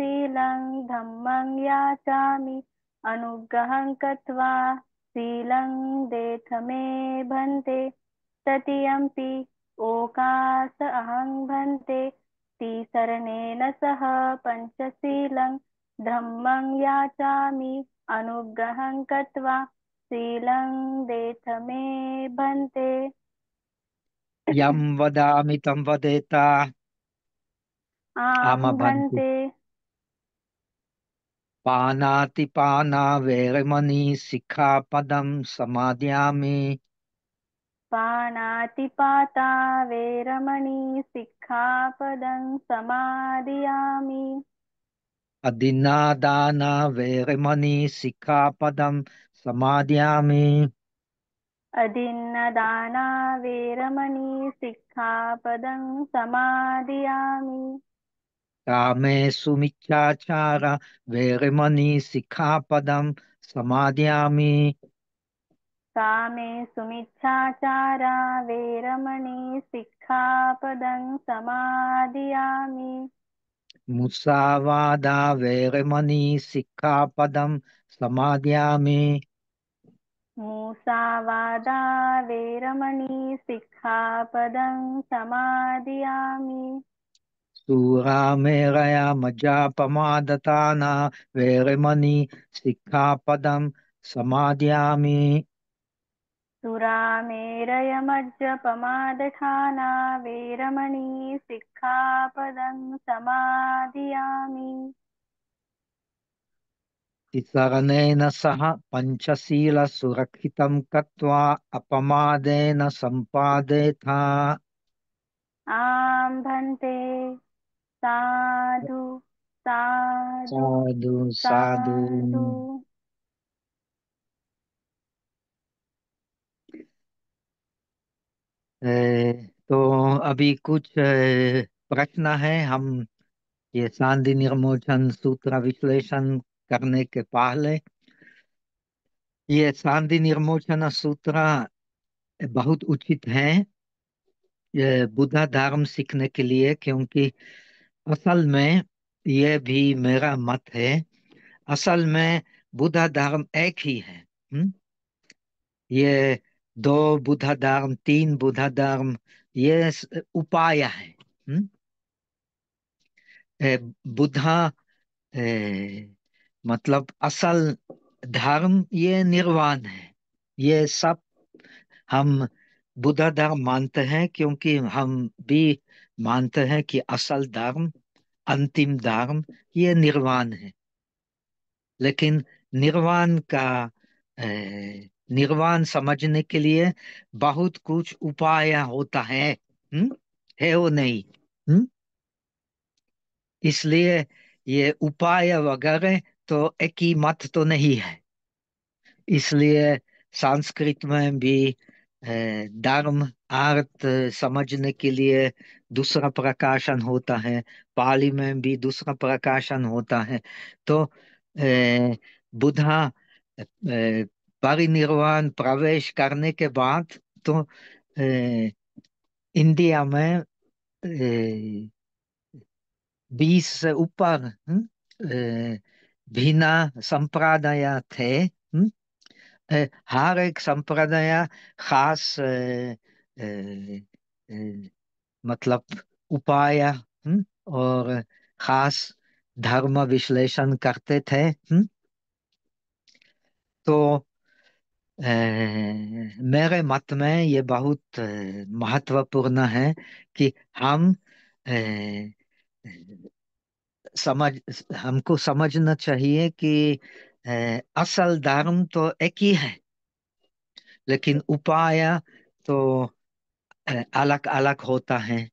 पञ्चशीलं धम्मं याचामि अनुग्रहं कृत्वा शीलं देथ मे भन्ते तृतीयम्पि ओकास अहं भन्ते तिसरणेन सह पञ्चशीलं धम्मं याचामि अनुग्रहं कृत्वा शीलं देथ मे भन्ते। यं वदामि तं वदेत आं अमभन्ति भन्ते। पानातिपाना वेरमणि सिक्खापदं समादयामि पानातिपाता वेरमणि सिक्खापदं समादियामि। अदिन्नादाना वेरमणि सिक्खापदं समादयामि अदिन्नदाना वेरमणि सिक्खापदं समादियामि। कामेषु मिच्छाचार वेरमणि सिक्खापदं समादयामि कामेषु मिच्छाचारा वेरमणि सिक्खापदं समादियामि। मुसावादा वेरमणि सिक्खापदं समादयामि मुसावादा वेरमणि सिक्खापदं समादियामि। सूरामेरय मज्जापमादताना वेरमणि सिक्खापदं समादयामि सुरामेरयमज्जपमादठाना वेरमणि सिक्खापदं समादियामि। तिसरणेन सह पञ्चशीलसुरक्षितं कृत्वा अपमादेन सम्पादेथा आं भन्ते। साधु साधु साधु साधु। साधु। तो अभी कुछ प्रश्न है। हम ये सांधि निर्मोचन सूत्र विश्लेषण करने के पहले ये सांधि निर्मोचन सूत्र बहुत उचित है ये बुद्ध धर्म सीखने के लिए, क्योंकि असल में ये भी मेरा मत है। असल में बुद्ध धर्म एक ही है। ये दो बुद्ध धर्म, तीन बुद्ध धर्म, ये उपाय है। बुद्धा मतलब असल धर्म ये निर्वाण है। ये सब हम बुद्ध धर्म मानते हैं, क्योंकि हम भी मानते हैं कि असल धर्म, अंतिम धर्म ये निर्वाण है। लेकिन निर्वाण का निर्वाण समझने के लिए बहुत कुछ उपाय होता है वो नहीं? इसलिए ये उपाय वगैरह तो एक ही मत तो नहीं है। इसलिए संस्कृत में भी धर्म अर्थ समझने के लिए दूसरा प्रकाशन होता है, पाली में भी दूसरा प्रकाशन होता है। तो बुद्धा परिनिर्वाण प्रवेश करने के बाद तो इंडिया में 20 से ऊपर भिन्न संप्रदाय थे। हर एक संप्रदाय खास मतलब उपाय और खास धर्म विश्लेषण करते थे। तो मेरे मत में ये बहुत महत्वपूर्ण है कि हम अ, समझ हमको समझना चाहिए कि असल धर्म तो एक ही है, लेकिन उपाय तो अलग अलग होता है।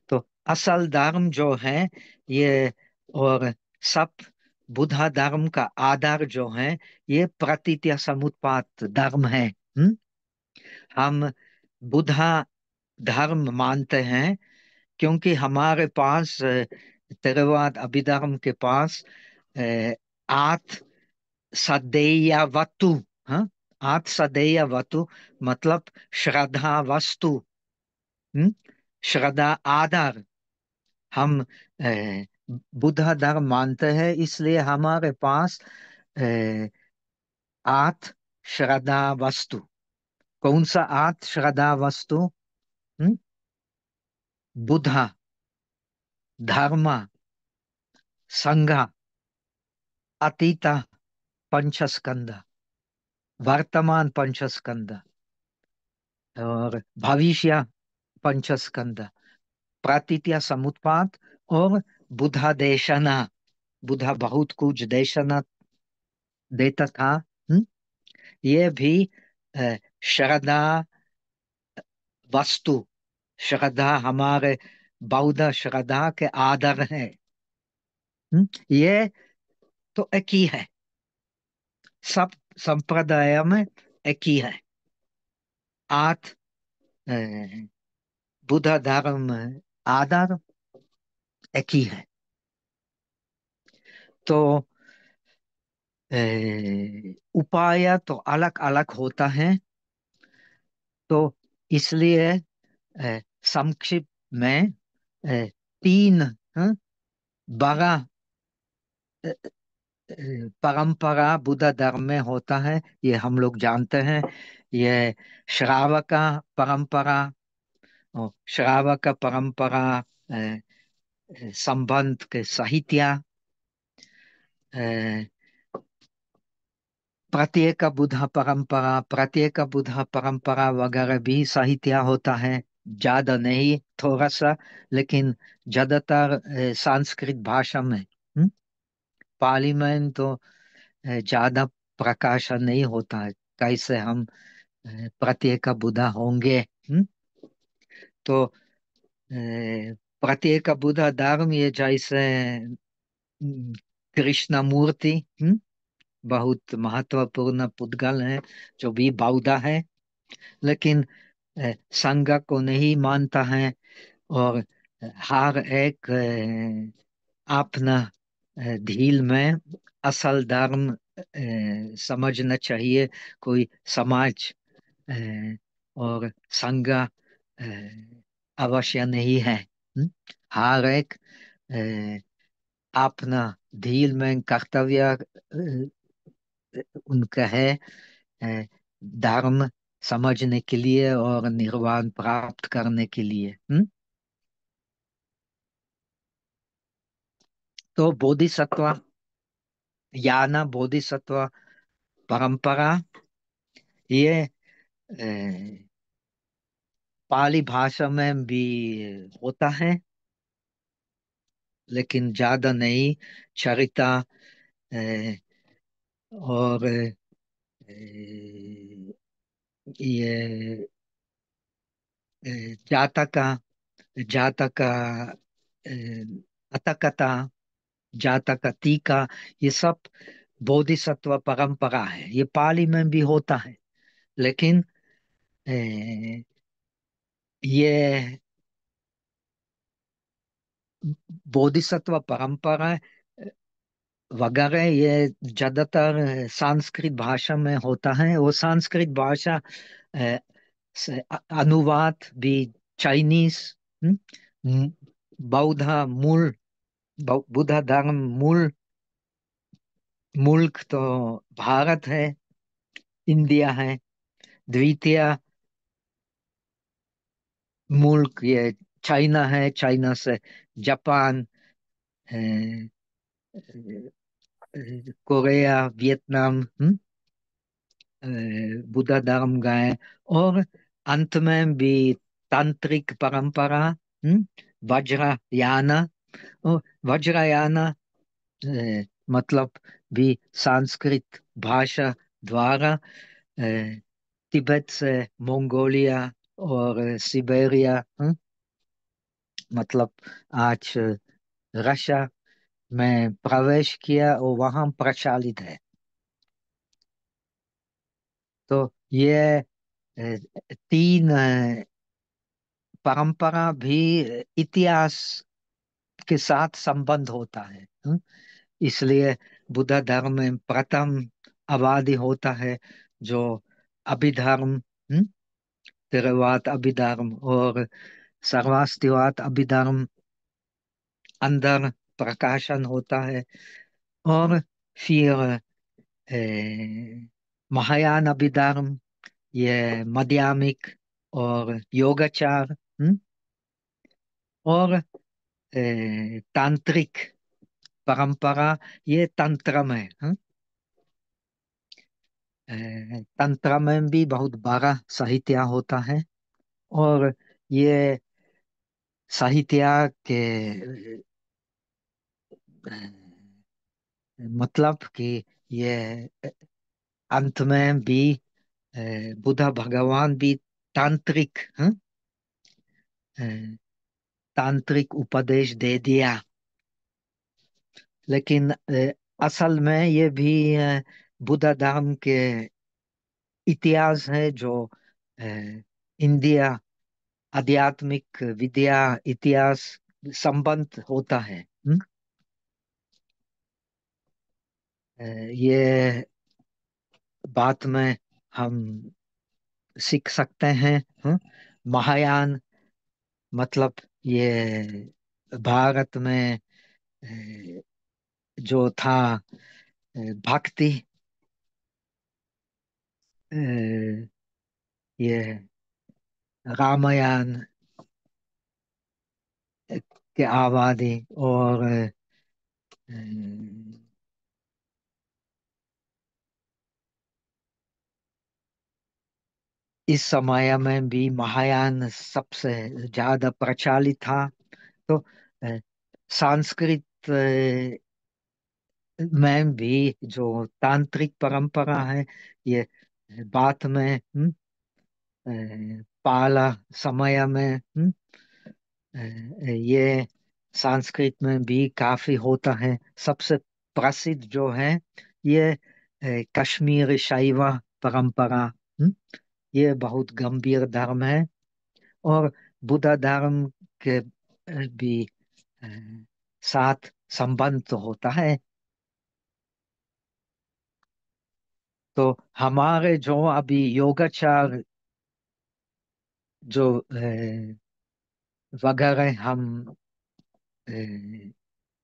तो असल धर्म जो है ये, और सब बुद्ध धर्म का आधार जो है ये प्रतीत्य समुत्पाद धर्म है। हम बुद्ध धर्म मानते हैं क्योंकि हमारे पास theravada अभिधर्म के पास अ, आठ सदेय वस्तु। हाँ, आठ सदेय वस्तु मतलब श्रद्धा वस्तु, श्रद्धा आधार। हम बुद्ध धर्म मानते हैं, इसलिए हमारे पास अ, 8 श्रद्धा वस्तु। कौन सा 8 श्रद्धा वस्तु? हम्म? बुद्धा, धर्म, संघ, अतीत पंचस्कंद, वर्तमान पंचस्कंद, और भविष्य पंचस्कंद, प्रातिथ्य समुत्पाद, और बुद्धा देशना। बुद्धा बहुत कुछ देशना देता था। हम्म? ये भी अ, श्रद्धा वस्तु, श्रद्धा हमारे बौद्ध श्रद्धा के आधार है। ये तो एक ही है, सब संप्रदाय में एक ही है। 8 अ, बुद्ध धर्म आधार एक ही है। तो उपाय तो अलग अलग होता है। तो इसलिए संक्षिप्त में अ, 3 हाँ, बड़ा अ, परंपरा बुद्ध धर्म में होता है, ये हम लोग जानते हैं। ये श्रावक परंपरा, और श्रावक परंपरा संबंध के साहित्य, अ, प्रत्येक बुद्ध परंपरा वगैरह भी साहित्य होता है। ज्यादा नहीं, थोड़ा सा, लेकिन ज्यादातर संस्कृत भाषा में। पाली में तो ज्यादा प्रकाशन नहीं होता है, कैसे हम प्रत्येक बुद्ध होंगे। तो प्रत्येक बुद्ध धर्म ये जैसे कृष्ण मूर्ति बहुत महत्वपूर्ण पुद्गल है, जो भी बौद्ध है, लेकिन संघ को नहीं मानता है। और हर एक अपना धील में असल धर्म समझना चाहिए। कोई समाज अ, और संघ अवश्य नहीं है। हर एक अपना धील में कर्तव्य उनका है, अ, धर्म समझने के लिए और निर्वाण प्राप्त करने के लिए। तो बोधिसत्व, याना बोधिसत्व परंपरा, ये पाली भाषा में भी होता है, लेकिन ज्यादा नहीं। चरिता और ये अ, जातका जातका अतकता, जातका टीका, ये सब बोधिसत्व परंपरा है। ये पाली में भी होता है, लेकिन अ, ये बोधिसत्व परंपरा वगैरह ये ज्यादातर संस्कृत भाषा में होता है। वो संस्कृत भाषा अ, से अनुवाद भी चाइनीज, हम्म, म- बौद्ध मूल, बुद्ध धर्म मूल मुल्क तो भारत है, इंडिया है। द्वितीय मुल्क ये चाइना है, चाइना से जापान, अ, कोरिया, वियतनाम, अ, बुद्ध धर्म गए। और अंत में भी तांत्रिक परंपरा, वज्रयान। और वज्रयान मतलब भी संस्कृत भाषा द्वारा तिब्बत से मंगोलिया और सिबेरिया, मतलब आज रशिया में प्रवेश किया और वहां प्रचलित है। तो ये 3 परंपरा भी इतिहास के साथ संबंध होता है। इसलिए बुद्ध धर्म में प्रथम आबादी होता है जो अभिधर्म, theravada अभिधर्म और सर्वास्तिवाद अभिधर्म अंदर प्रकाशन होता है। और फिर महायान अभिधर्म, ये माध्यमिक और योगाचार, और तांत्रिक परंपरा, ये तंत्र में। तंत्र में भी बहुत बड़ा साहित्य होता है। और ये साहित्य के मतलब कि ये अंत में भी अ, बुद्ध भगवान भी तांत्रिक अ, तांत्रिक उपदेश दे दिया। लेकिन असल में ये भी बुद्ध धर्म के इतिहास है, जो अ, इंडिया आध्यात्मिक विद्या इतिहास संबंध होता है। ये बात में हम सीख सकते हैं। महायान मतलब ये भारत में जो था भक्ति, ये रामायण के आबादी, और इस समय में भी महायान सबसे ज्यादा प्रचलित था। तो अ, संस्कृत में भी जो तांत्रिक परंपरा है, ये बाद में पाला समय में ये संस्कृत में भी काफी होता है। सबसे प्रसिद्ध जो है, ये कश्मीरी शैव परंपरा। ये बहुत गंभीर धर्म है। और बुद्ध धर्म के भी अ, साथ संबंध तो होता है। तो हमारे जो अभी योगाचार जो वगैरह हम अ,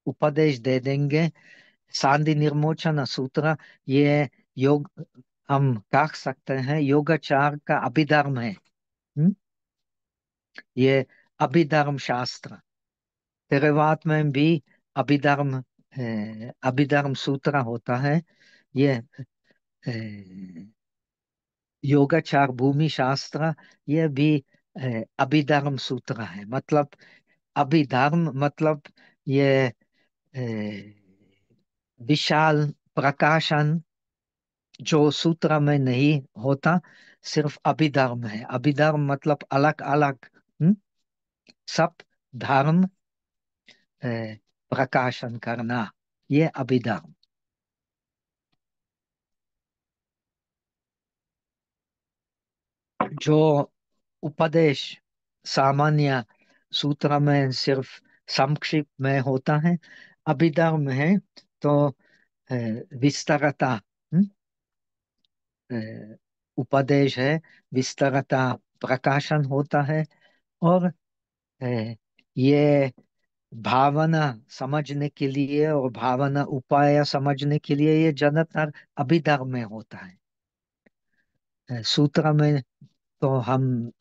उपदेश दे देंगे, शांति निर्मोचन सूत्र, ये योग हम कह सकते हैं योगाचार का अभिधर्म है। हम्म? ये अभिधर्म शास्त्र theravada में भी अभिधर्म सूत्र होता है। ये अ, योगाचार भूमि शास्त्र, ये भी अभिधर्म सूत्र है। मतलब अभिधर्म मतलब ये अ, विशाल प्रकाशन जो सूत्र में नहीं होता, सिर्फ अभिधर्म है। अभिधर्म मतलब अलग अलग सब धर्म अ, प्रकाशन करना, ये अभिधर्म। जो उपदेश सामान्य सूत्र में सिर्फ संक्षिप्त में होता है, अभिधर्म है तो अ, विस्तारता अ, उपदेश है, विस्तारता प्रकाशन होता है। और ये भावना समझने के लिए और भावना उपाय समझने के लिए ये ज्यादातर अभिधर्म में होता है। सूत्र में तो हम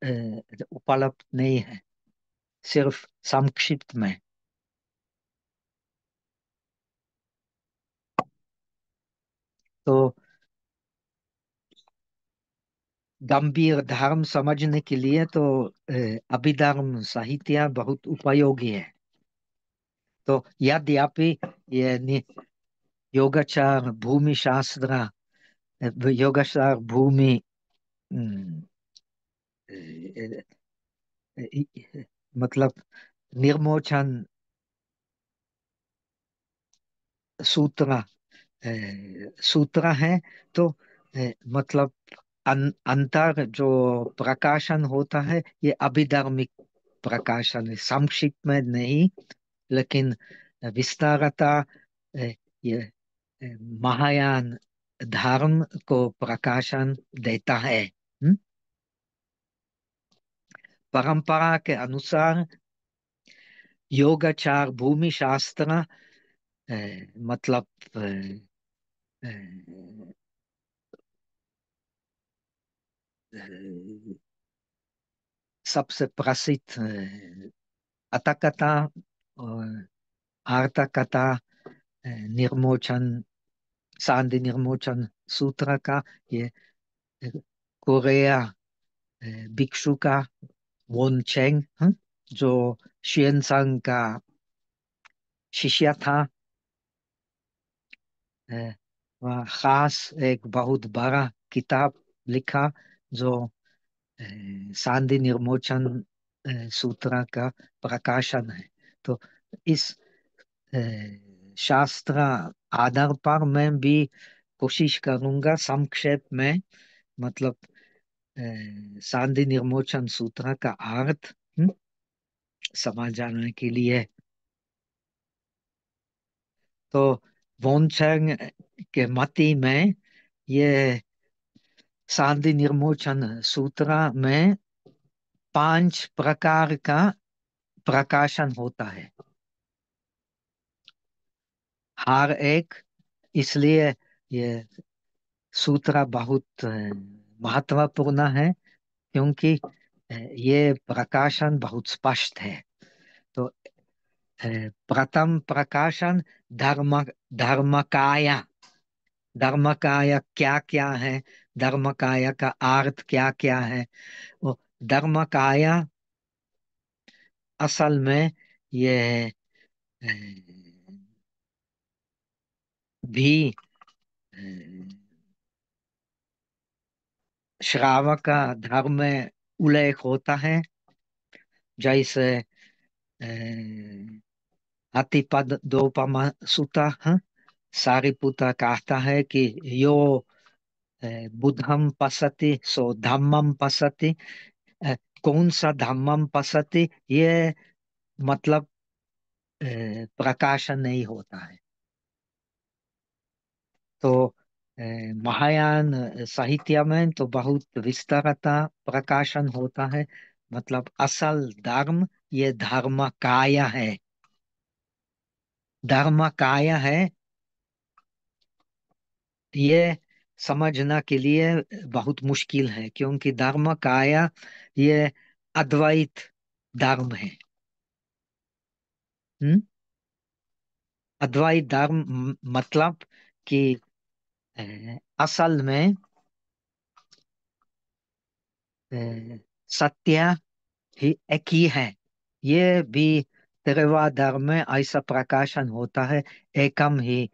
अ, उपलब्ध नहीं है, सिर्फ संक्षिप्त में। तो गंभीर धर्म समझने के लिए तो अभिधर्म साहित्य बहुत उपयोगी है। तो यद्यपि ये योगाचार भूमि शास्त्र, योगाचार भूमि अम, अ, मतलब निर्मोचन सूत्र सूत्र है। तो मतलब अंतर जो प्रकाशन होता है, ये अभिधर्मिक प्रकाशन है, संक्षिप्त में नहीं, लेकिन विस्तारता ये महायान धर्म को प्रकाशन देता है। परंपरा के अनुसार योगाचार भूमि शास्त्र अ, मतलब अ, अ, सबसे प्रसिद्ध अतकथा और आर्तकथा निर्मोचन सांधि निर्मोचन सूत्र का ये कोरिया भिक्षु का वोन चेंग जो शियनसंग का शिष्य था। अ, वह खास एक बहुत बड़ा किताब लिखा जो अ, सांधि निर्मोचन सूत्र का प्रकाशन है। तो इस अ, शास्त्र आधार पर मैं भी कोशिश करूंगा संक्षेप में मतलब सांधि निर्मोचन सूत्र का अर्थ समझ जाने के लिए। तो वोंचैंग के मती में ये सांधि निर्मोचन सूत्र में 5 प्रकार का प्रकाशन होता है। हर एक इसलिए ये सूत्र बहुत महत्वपूर्ण है क्योंकि ये प्रकाशन बहुत स्पष्ट है। तो प्रथम प्रकाशन धर्म धर्मकाय धर्मकाय क्या क्या है, धर्मकाय का अर्थ क्या क्या है। वो धर्मकाय असल में ये अ, भी अ, श्रावक धर्म में उल्लेख होता है। जैसे अ, अतिपद दोपमा सुता सारिपुत्र कहता है कि यो बुद्धम पसति सो धम्मम पसति। अ, कौन सा धम्मम पसति ये मतलब प्रकाशन नहीं होता है। तो अ, महायान साहित्य में तो बहुत विस्तारता प्रकाशन होता है। मतलब असल धर्म ये धर्म काय है। धर्म काय है ये समझना के लिए बहुत मुश्किल है क्योंकि धर्म काया ये अद्वैत धर्म है। हम्म? अद्वैत धर्म मतलब कि असल में अ, सत्य ही एक ही है। ये भी तेरवा धर्म में ऐसा प्रकाशन होता है। एकम ही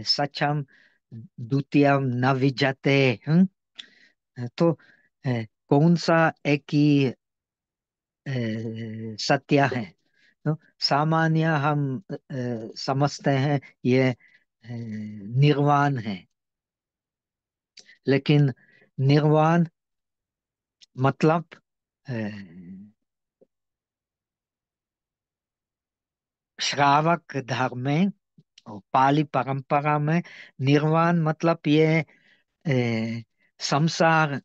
सचम द्वितीयम न विद्यते। तो कौन सा एक ही सत्य है। तो सामान्य हम समझते हैं ये निर्वाण है। लेकिन निर्वाण मतलब अ, श्रावक धर्म में और पाली परंपरा में निर्वाण मतलब ये संसार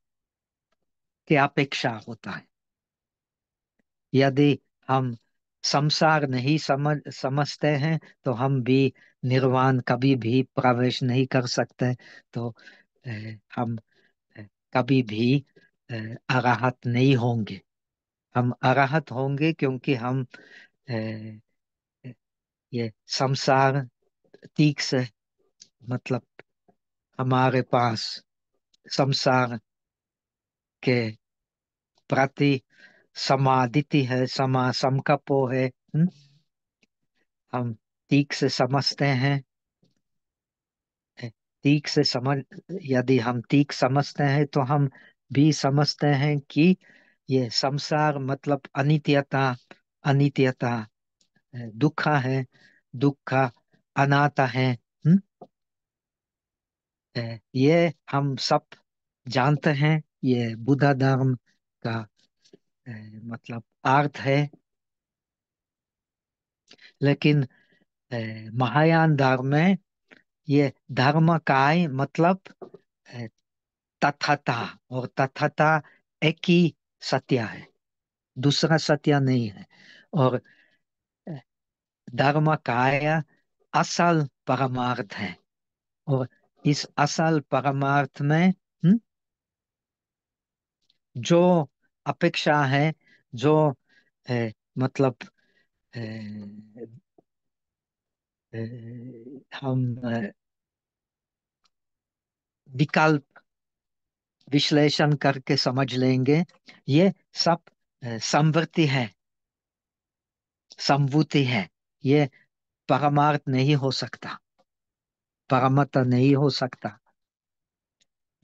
की अपेक्षा होता है। यदि हम संसार नहीं समझते हैं तो हम भी निर्वाण कभी भी प्रवेश नहीं कर सकते। तो अ, हम अ, कभी भी अ, अराहत नहीं होंगे। हम अराहत होंगे क्योंकि हम ये संसार ठीक से मतलब हमारे पास संसार के प्रति समादिति है समा समकपो है। हम ठीक से समझते हैं। ठीक से समझ यदि हम ठीक समझते हैं तो हम भी समझते हैं कि ये संसार मतलब अनित्यता। अनित्यता दुख है। दुख अनाता है। हम्म? ये हम सब जानते हैं। ये बुद्ध धर्म का अ, मतलब अर्थ है। लेकिन अ, महायान धर्म में ये धर्म काय मतलब अ, तथाता और तथाता एक ही सत्य है। दूसरा सत्य नहीं है। और धर्म काय असल परमार्थ है। और इस असल परमार्थ में जो अपेक्षा है, जो मतलब अ, हम विकल्प विश्लेषण करके समझ लेंगे। ये सब संवृत्ति है, संभूति है। ये परमार्थ नहीं हो सकता, परमत नहीं हो सकता।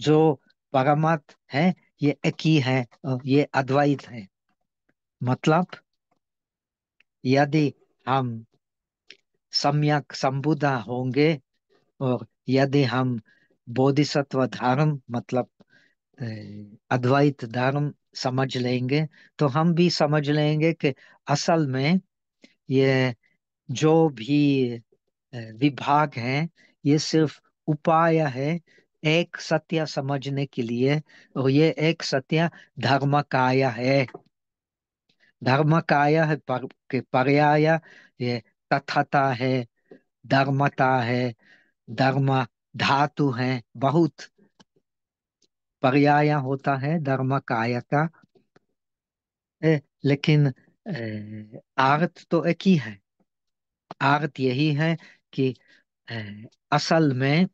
जो परमत है ये एक ही है, और ये अद्वैत है। मतलब यदि हम सम्यक संबुद्ध होंगे, और यदि हम बोधिसत्व धर्म मतलब अ, अद्वैत धर्म समझ लेंगे, तो हम भी समझ लेंगे कि असल में ये जो भी विभाग है, ये सिर्फ उपाय है एक सत्य समझने के लिए। और ये एक सत्य धर्म काय है। धर्म काय है के पर्याय ये तथाता है, धर्मता है, धर्म धातु है, बहुत पर्याय होता है धर्म काय का। लेकिन अर्थ तो एक ही है। अर्थ यही है कि अ, असल में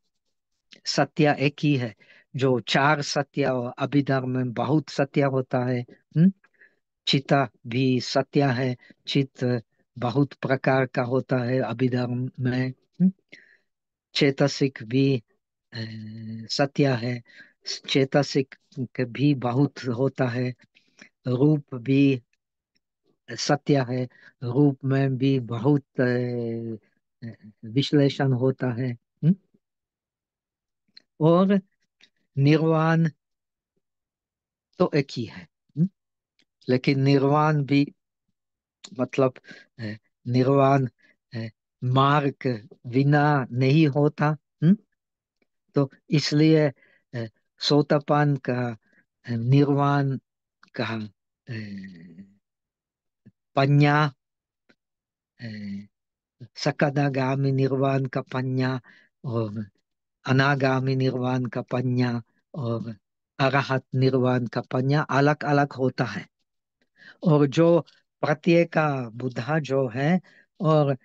सत्य एक ही है। जो चार सत्य और अभिधर्म में बहुत सत्य होता है। चिता भी सत्य है। चित बहुत प्रकार का होता है अभिधर्म में। चेतसिक भी अ, सत्य है। चेतसिक के भी बहुत होता है। रूप भी सत्य है। रूप में भी बहुत विश्लेषण होता है। और निर्वाण तो एक ही है। लेकिन निर्वाण भी मतलब अ, निर्वाण अ, मार्ग बिना नहीं होता। तो इसलिए सोतापन का निर्वाण का पन्या, सकदागामी निर्वाण का पन्या, और अनागामी निर्वाण का पन्या, और अरहत निर्वाण का पन्या अलग अलग होता है। और जो प्रत्येक बुद्धा जो है, और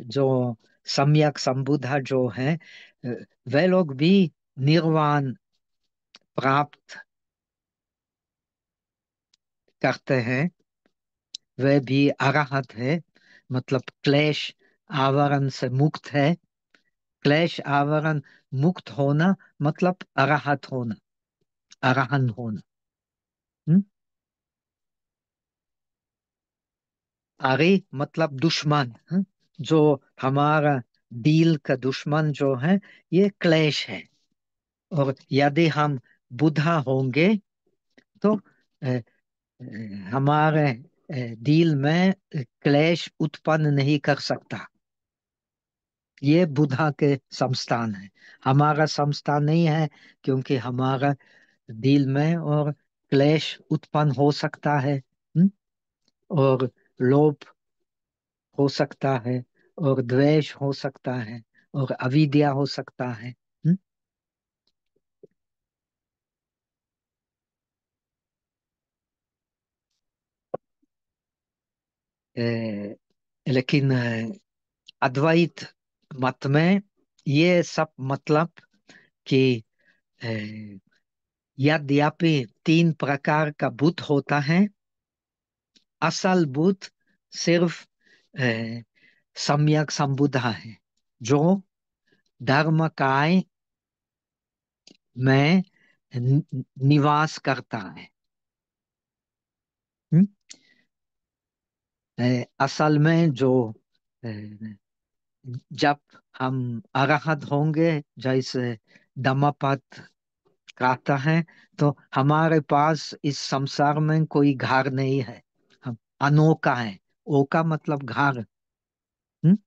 जो सम्यक संबुद्धा जो है, अ, वे लोग भी निर्वाण प्राप्त करते हैं। वे भी अरहत है, मतलब क्लेश आवरण से मुक्त है। क्लेश आवरण मुक्त होना मतलब अरहत होना, अरहन होना। हम्म? अरे मतलब दुश्मन। जो हमारा दिल का दुश्मन जो है, ये क्लेश है। और यदि हम बुद्धा होंगे, तो अ, हमारे दिल में क्लेश उत्पन्न नहीं कर सकता। ये बुद्धा के संस्थान है, हमारा संस्थान नहीं है। क्योंकि हमारा दिल में और क्लेश उत्पन्न हो सकता है। और लोभ हो सकता है, और द्वेष हो सकता है, और अविद्या हो सकता है। अ, लेकिन अद्वैत मत में ये सब मतलब कि अ, यद्यपि तीन प्रकार का बुद्ध होता है, असल बुद्ध सिर्फ अ, सम्यक संबुद्ध है, जो धर्म काय में निवास करता है। हम्म? असल में जो अ, जब हम अरहत होंगे, जैसे दम्मपद कहता है, तो हमारे पास इस संसार में कोई घर नहीं है। हम अनोखा है। ओका मतलब घर। हम्म?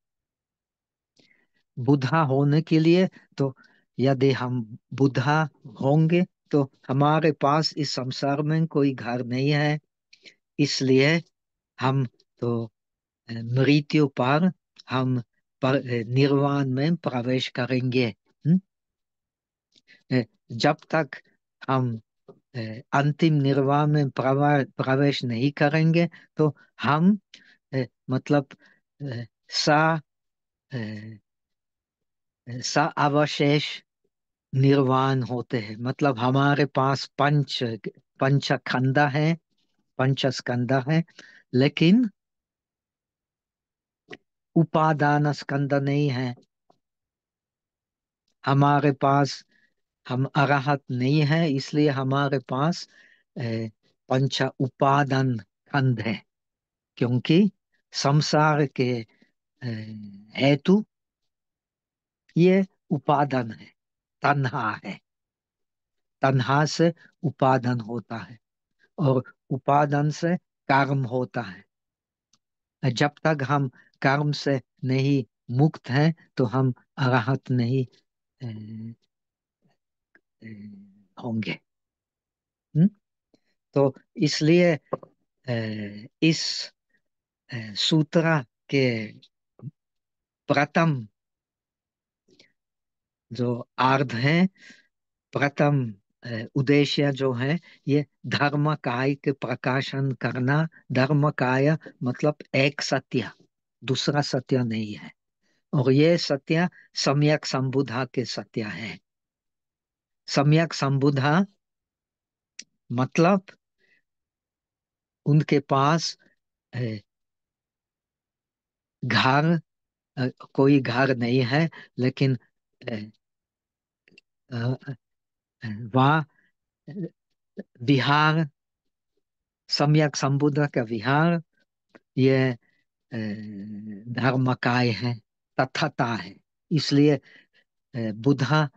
बुद्धा होने के लिए, तो यदि हम बुद्धा होंगे, तो हमारे पास इस संसार में कोई घर नहीं है। इसलिए हम तो मृत्यु पर हम निर्वाण में प्रवेश करेंगे। हम्म? जब तक हम अंतिम निर्वाण में प्रवेश नहीं करेंगे तो हम मतलब अ, सा अ, सा अवशेष निर्वाण होते हैं। मतलब हमारे पास पंच खंड है, पंच स्कंद है, लेकिन उपादान स्कंद नहीं है। हमारे पास हम अरहत नहीं है, इसलिए हमारे पास अ, पंच उपादान खंड है। क्योंकि संसार के हेतु ये उपादान है, तन्हा है। तन्हा से उपादान होता है और उपादान से कर्म होता है। जब तक हम कर्म से नहीं मुक्त हैं तो हम अरहत नहीं अ, होंगे। हम्म? तो इसलिए इस सूत्र के प्रथम जो अर्थ है, प्रथम उद्देश्य जो है, ये धर्म काय के प्रकाशन करना। धर्म काय मतलब एक सत्य, दूसरा सत्य नहीं है। और ये सत्य सम्यक संबुधा के सत्य है। सम्यक संबुधा मतलब उनके पास अ, घर कोई घर नहीं है, लेकिन अ, अ, वहाँ विहार, सम्यक संबुद्ध का विहार, ये धर्मकाय है, तथाता है। इसलिए बुद्धा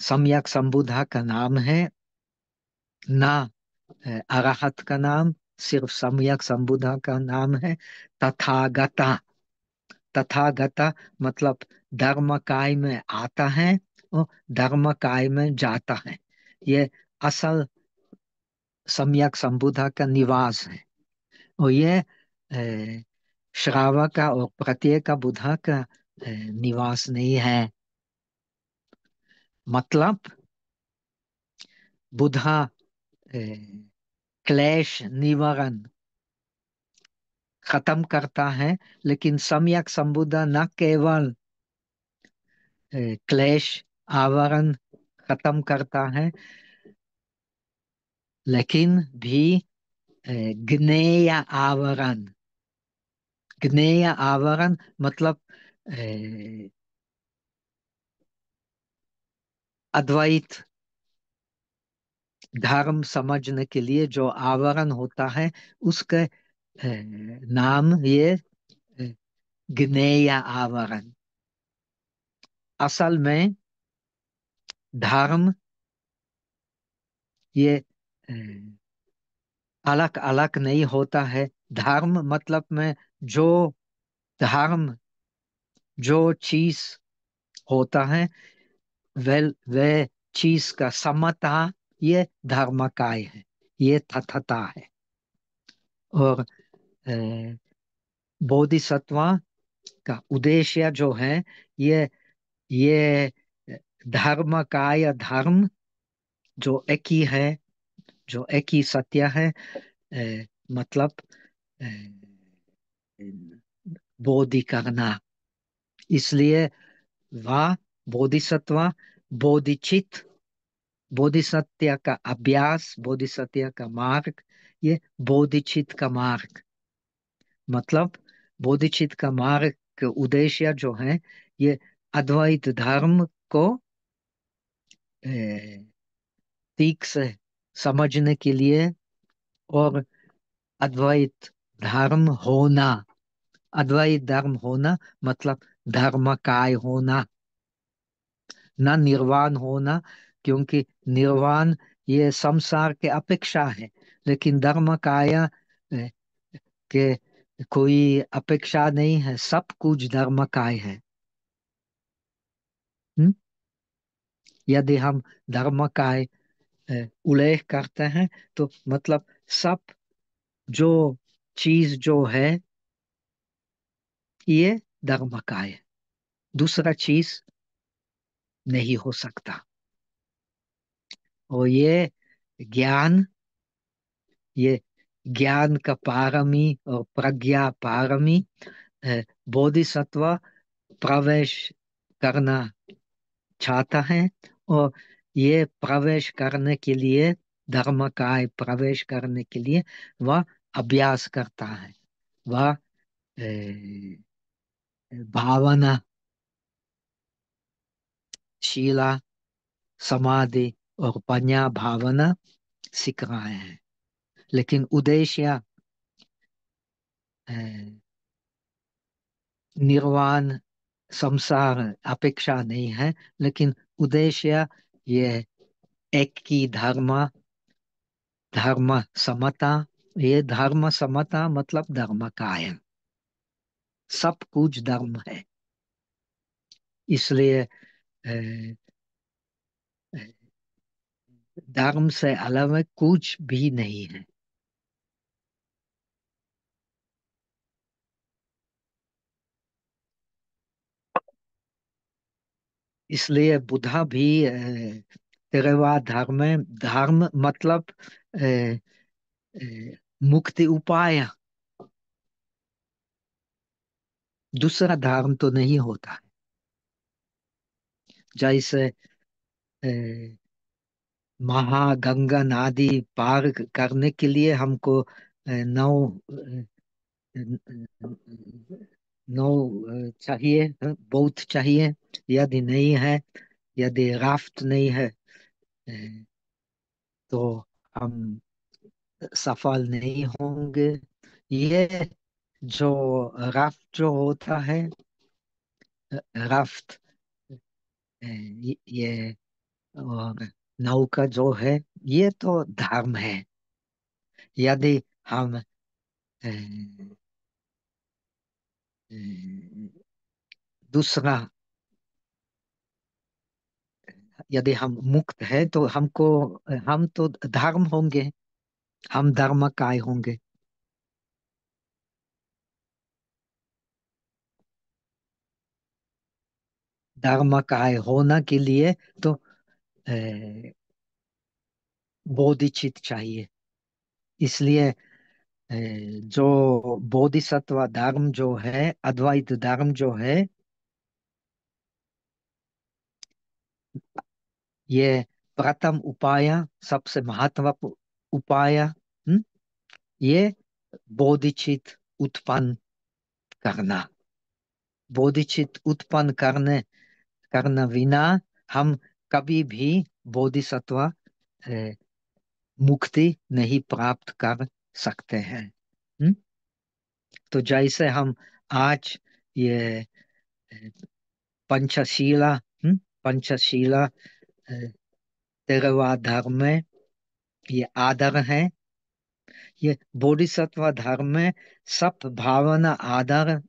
सम्यक संबुद्ध का नाम है, ना अरहत का नाम। सिर्फ सम्यक संबुद्ध का नाम है। तथागता, तथागता मतलब धर्मकाय में आता है और धर्मकाय में जाता है। ये असल सम्यक संबुद्ध का निवास है। और ये श्रावक और प्रत्येक बुद्ध का निवास नहीं है। मतलब बुद्धा अ, क्लेश निवारण खत्म करता है, लेकिन सम्यक संबुद्ध न केवल क्लेश आवरण खत्म करता है, लेकिन भी ज्ञेय आवरण। ज्ञेय आवरण मतलब अ, अद्वैत धर्म समझने के लिए जो आवरण होता है, उसका नाम ये ज्ञेय आवरण। असल में धर्म ये अलग अलग नहीं होता है। धर्म मतलब में जो धर्म जो चीज होता है, वे चीज का समता, ये धर्मकाय है, ये तथता है। और बोधिसत्व का उद्देश्य जो है, ये धर्मकाय धर्म जो एक ही है, जो एक ही सत्य है, मतलब अ, बोधि करना। इसलिए वह बोधिसत्व, बोधिचित, बोधिसत्व का अभ्यास, बोधिसत्व का मार्ग, ये बोधिचित का मार्ग। मतलब बोधिचित का मार्ग का उद्देश्य जो है, ये अद्वैत धर्म को अ, ठीक से समझने के लिए, और अद्वैत धर्म होना, अद्वैत धर्म होना मतलब धर्म काय होना, न निर्वाण होना। क्योंकि निर्वाण ये संसार के अपेक्षा है, लेकिन धर्म काया के कोई अपेक्षा नहीं है, सब कुछ धर्म काय है। हम्म? यदि हम धर्म काय उल्लेख करते हैं तो मतलब सब जो चीज जो है, ये धर्मकाय, दूसरा चीज नहीं हो सकता। और ज्ञान ये ज्ञान का पारमी और प्रज्ञा पारमी बोधिसत्व प्रवेश करना चाहता है। और ये प्रवेश करने के लिए, धर्म का प्रवेश करने के लिए वह अभ्यास करता है। वह भावना, शीला, समाधि और पඤ्ञा भावना सीख रहे हैं। लेकिन उद्देश्य अ, निर्वाण, संसार अपेक्षा नहीं है, लेकिन उद्देश्य ये एक की धर्म समता। ये धर्म समता मतलब धर्म कायम, सब कुछ धर्म है। इसलिए धर्म से अलावा कुछ भी नहीं है। इसलिए बुद्धा भी theravada धर्म में, धर्म मतलब अ, मुक्ति उपाय, दूसरा धर्म तो नहीं होता है। जैसे अ, महागंगा नदी पार करने के लिए हमको नाव चाहिए, बहुत चाहिए। यदि नहीं है, यदि राफ्ट नहीं है अ, तो हम सफल नहीं होंगे। ये जो राफ्ट जो होता है, राफ्ट ये और नौका जो है, ये तो धर्म है। यदि हम अ, अ, दूसरा, यदि हम मुक्त है तो हमको, हम तो धर्म होंगे, हम धर्म काय होंगे। धर्म काय होना के लिए तो बोधिचित चाहिए। इसलिए जो बोधिसत्व धर्म जो है, अद्वैत धर्म जो है, ये प्रथम उपाय, सबसे महत्वपूर्ण उपाय, ये बोधिचित उत्पन्न करना। बोधिचित उत्पन्न करना बिना हम कभी भी बोधिसत्व मुक्ति नहीं प्राप्त कर सकते हैं। तो जैसे हम आज ये पंचशीला, पंचशीला तेरहवा धर्म में ये आदर है। ये बोधिसत्व धर्म में सब भावना आदर,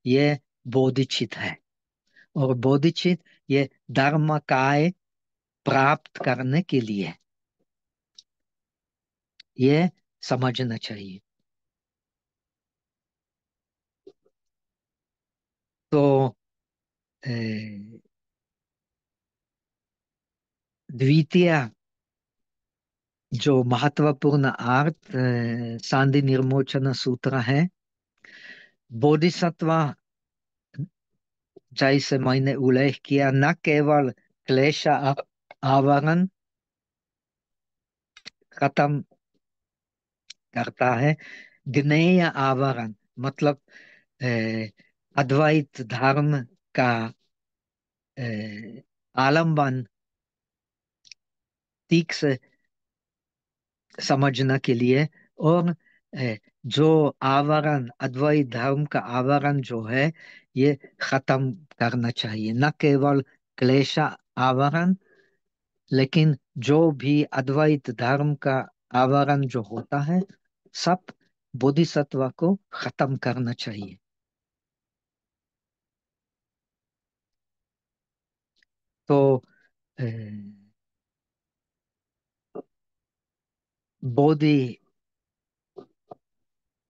ये बोधिचित है। और बोधिचित ये धर्म काय प्राप्त करने के लिए ये समझना चाहिए। तो अ, द्वितीय जो महत्वपूर्ण अर्थ शांति निर्मोचन सूत्र है, बोधिसत्व जैसे मैंने उल्लेख किया, न केवल क्लेश आवरण खत्म करता है, ज्ञेय आवरण मतलब अ, अद्वैत धर्म का अ, आलम्बन ठीक से समझने के लिए। और जो आवरण, अद्वैत धर्म का आवरण जो है, ये खत्म करना चाहिए। न केवल क्लेश आवरण, लेकिन जो भी अद्वैत धर्म का आवरण जो होता है, सब बोधिसत्व को खत्म करना चाहिए। तो अ, बोधि,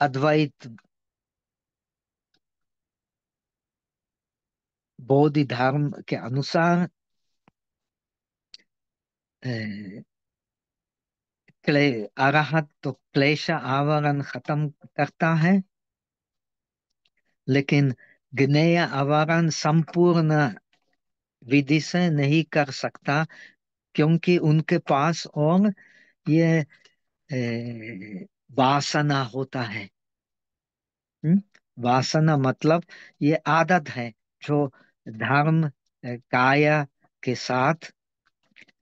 अद्वैत बौद्ध धर्म के अनुसार अ, क्ले अरहत तो क्लेश आवरण खत्म करता है, लेकिन ज्ञेय आवरण संपूर्ण विधि से नहीं कर सकता, क्योंकि उनके पास और ये वासना होता है। हम्म? वासना मतलब ये आदत है जो धर्म काय के साथ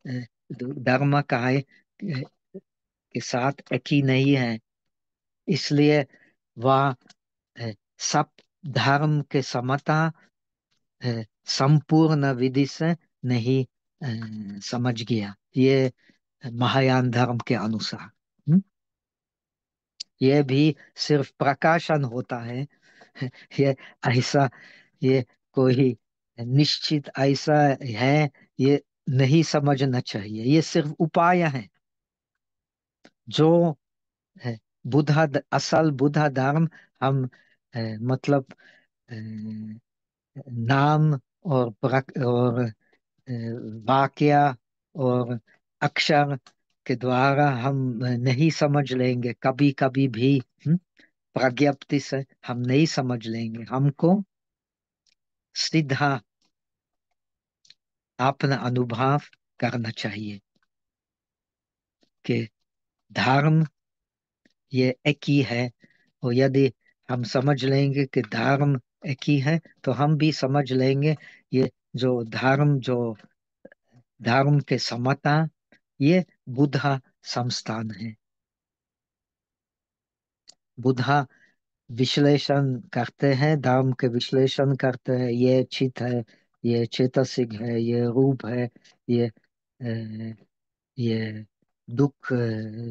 अ, धर्म काय के साथ एक ही नहीं है। इसलिए वह अ, सब धर्म के समता संपूर्ण विधि से नहीं समझ गया, ये महायान धर्म के अनुसार। हम्म? ये भी सिर्फ प्रकाशन होता है। ये ऐसा, ये कोई निश्चित ऐसा है, ये नहीं समझना चाहिए। ये सिर्फ उपाय है जो है बुद्धा असल बुद्धा धर्म। हम मतलब अ, नाम और और वाक्य और अक्षर के द्वारा हम नहीं समझ लेंगे कभी कभी भी। प्रज्ञप्ति से हम नहीं समझ लेंगे। हमको सीधा अपना अनुभव करना चाहिए कि धर्म ये एक ही है। और यदि हम समझ लेंगे कि धर्म एक ही है, तो हम भी समझ लेंगे ये जो धर्म के समता, ये बुद्धा संस्थान है। बुद्धा विश्लेषण करते हैं, धर्म के विश्लेषण करते हैं। ये चित है, ये चेतसिक है, ये रूप है, ये ये दुख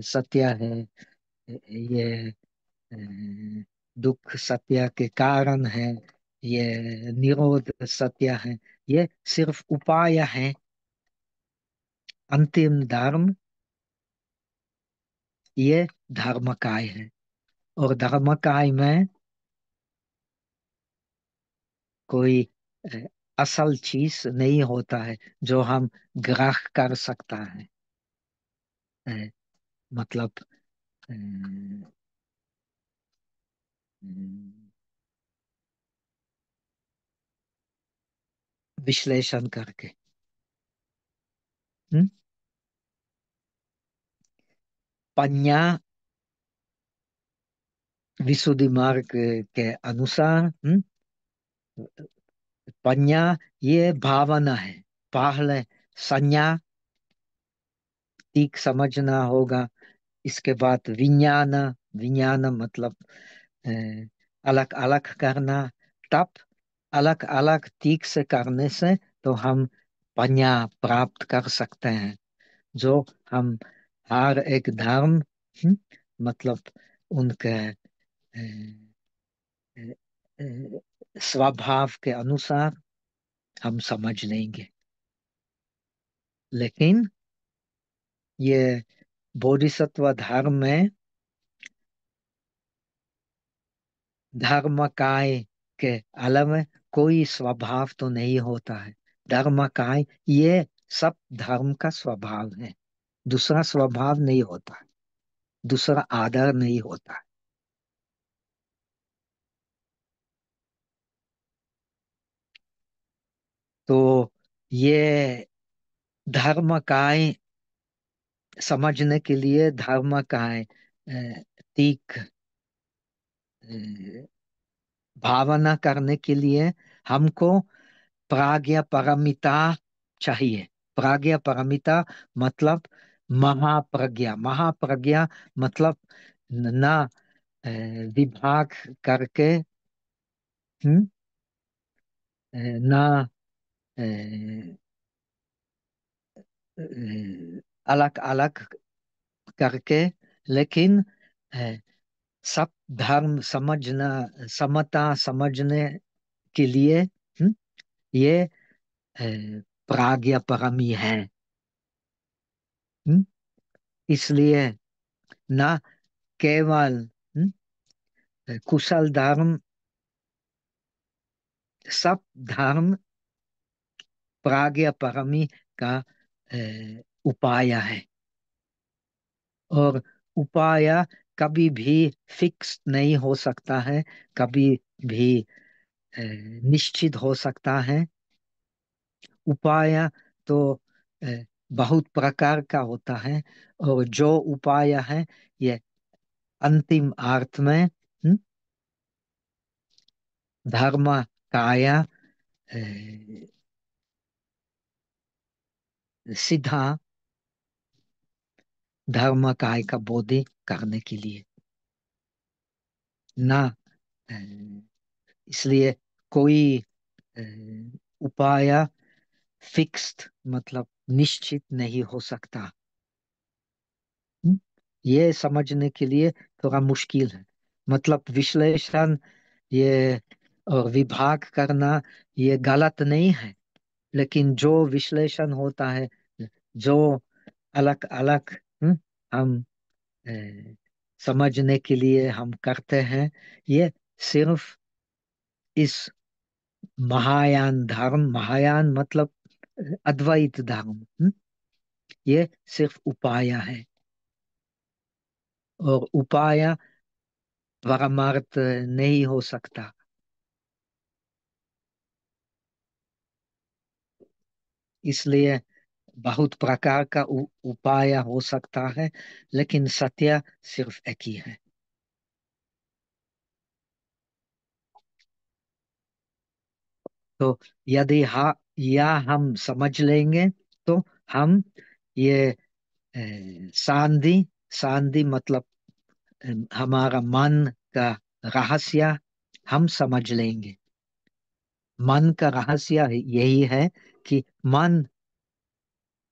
सत्य है, ये अ, दुख सत्य के कारण है, ये निरोध सत्य है। ये सिर्फ उपाय है। अंतिम धर्म ये धर्मकाय है। और धर्मकाय में कोई अ, असल चीज नहीं होता है जो हम ग्रह कर सकता है। अ, मतलब अ, विश्लेषण करके। हम्म? पन्या विशुद्धि मार्ग के अनुसार, पन्या ये भावना है। पहले संज्ञा ठीक समझना होगा। इसके बाद विज्ञान। विज्ञान मतलब अलग अलग करना। तब अलग अलग ठीक से करने से तो हम पन्या प्राप्त कर सकते हैं, जो हम हर एक धर्म मतलब उनके स्वभाव के अनुसार हम समझ लेंगे। लेकिन ये बोधिसत्व धर्म में धर्मकाय के अलावा कोई स्वभाव तो नहीं होता है। धर्मकाय ये सब धर्म का स्वभाव है। दूसरा स्वभाव नहीं होता है, दूसरा आदर नहीं होता है। तो ये धर्मकाय समझने के लिए, धर्मकाय तीक भावना करने के लिए हमको प्राज्ञा परमिता चाहिए। प्राज्ञा परमिता मतलब महाप्रज्ञा। महाप्रज्ञा मतलब ना अ, विभाग करके, हम्म, ना अलग अलग करके, लेकिन अ, सब धर्म समझना, समता समझने के लिए ये प्राज्ञा परमी है। हम्म, इसलिए ना केवल कुशल धर्म, सब धर्म प्राज्ञ परमी का उपाय है। और उपाय कभी भी फिक्स नहीं हो सकता है, कभी भी निश्चित हो सकता है। उपाय तो अ, बहुत प्रकार का होता है, और जो उपाय है ये अंतिम अर्थ में धर्म काया सीधा धर्म काय का बोधि करने के लिए ना। अ, इसलिए कोई अ, उपाय फिक्स्ड मतलब निश्चित नहीं हो सकता। हम्म? ये समझने के लिए थोड़ा मुश्किल है। मतलब विश्लेषण ये और विभाग करना ये गलत नहीं है, लेकिन जो विश्लेषण होता है, जो अलग अलग हम अ, समझने के लिए हम करते हैं, ये सिर्फ इस महायान धर्म, महायान मतलब अद्वैत धर्म, ये सिर्फ उपाय है। और उपाय परमार्थ नहीं हो सकता। इसलिए बहुत प्रकार का उपाय हो सकता है, लेकिन सत्य सिर्फ एक ही है। तो यदि यह हम समझ लेंगे, तो हम ये शांति, शांति मतलब हमारा मन का रहस्य हम समझ लेंगे। मन का रहस्य यही है कि मन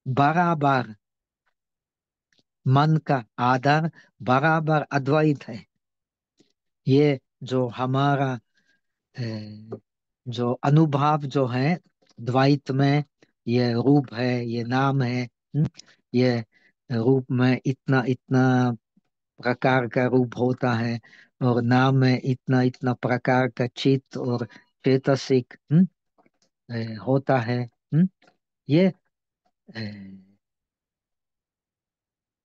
बराबर, मन का आधार बराबर अद्वैत है। ये जो हमारा जो अनुभव जो है द्वैत में, ये रूप है, ये नाम है, ये रूप में इतना इतना प्रकार का रूप होता है, और नाम में इतना इतना प्रकार का चित्त और चेतसिक होता है। ये अ,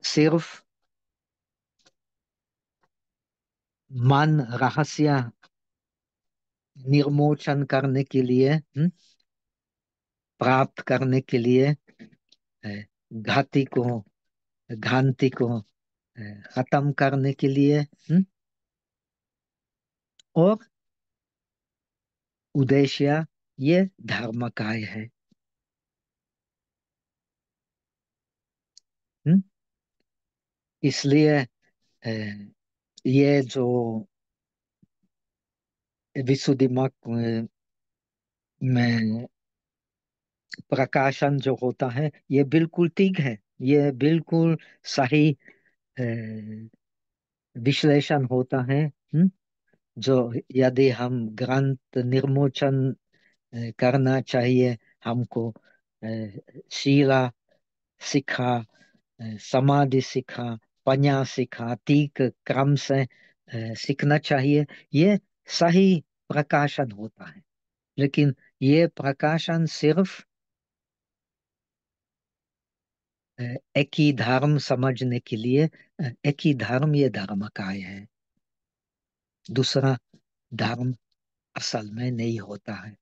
सिर्फ मन रहस्य निर्मोचन करने के लिए, प्राप्त करने के लिए, घाती को, घांति को खत्म करने के लिए, और उद्देश्य ये धर्म काय है। हम्म? इसलिए अ, ये जो विशुद्धि मत में प्रकाशन जो होता है, ये बिल्कुल ठीक है, ये बिल्कुल सही अ, विश्लेषण होता है। जो यदि हम ग्रंथ निर्मोचन करना चाहिए हमको, शीला सिखा, समाधि सिखा, पन्या सिखा, तीक क्रम से सीखना चाहिए, ये सही प्रकाशन होता है। लेकिन ये प्रकाशन सिर्फ अ, एक ही धर्म समझने के लिए, एक ही धर्म ये धर्म काय है, दूसरा धर्म असल में नहीं होता है।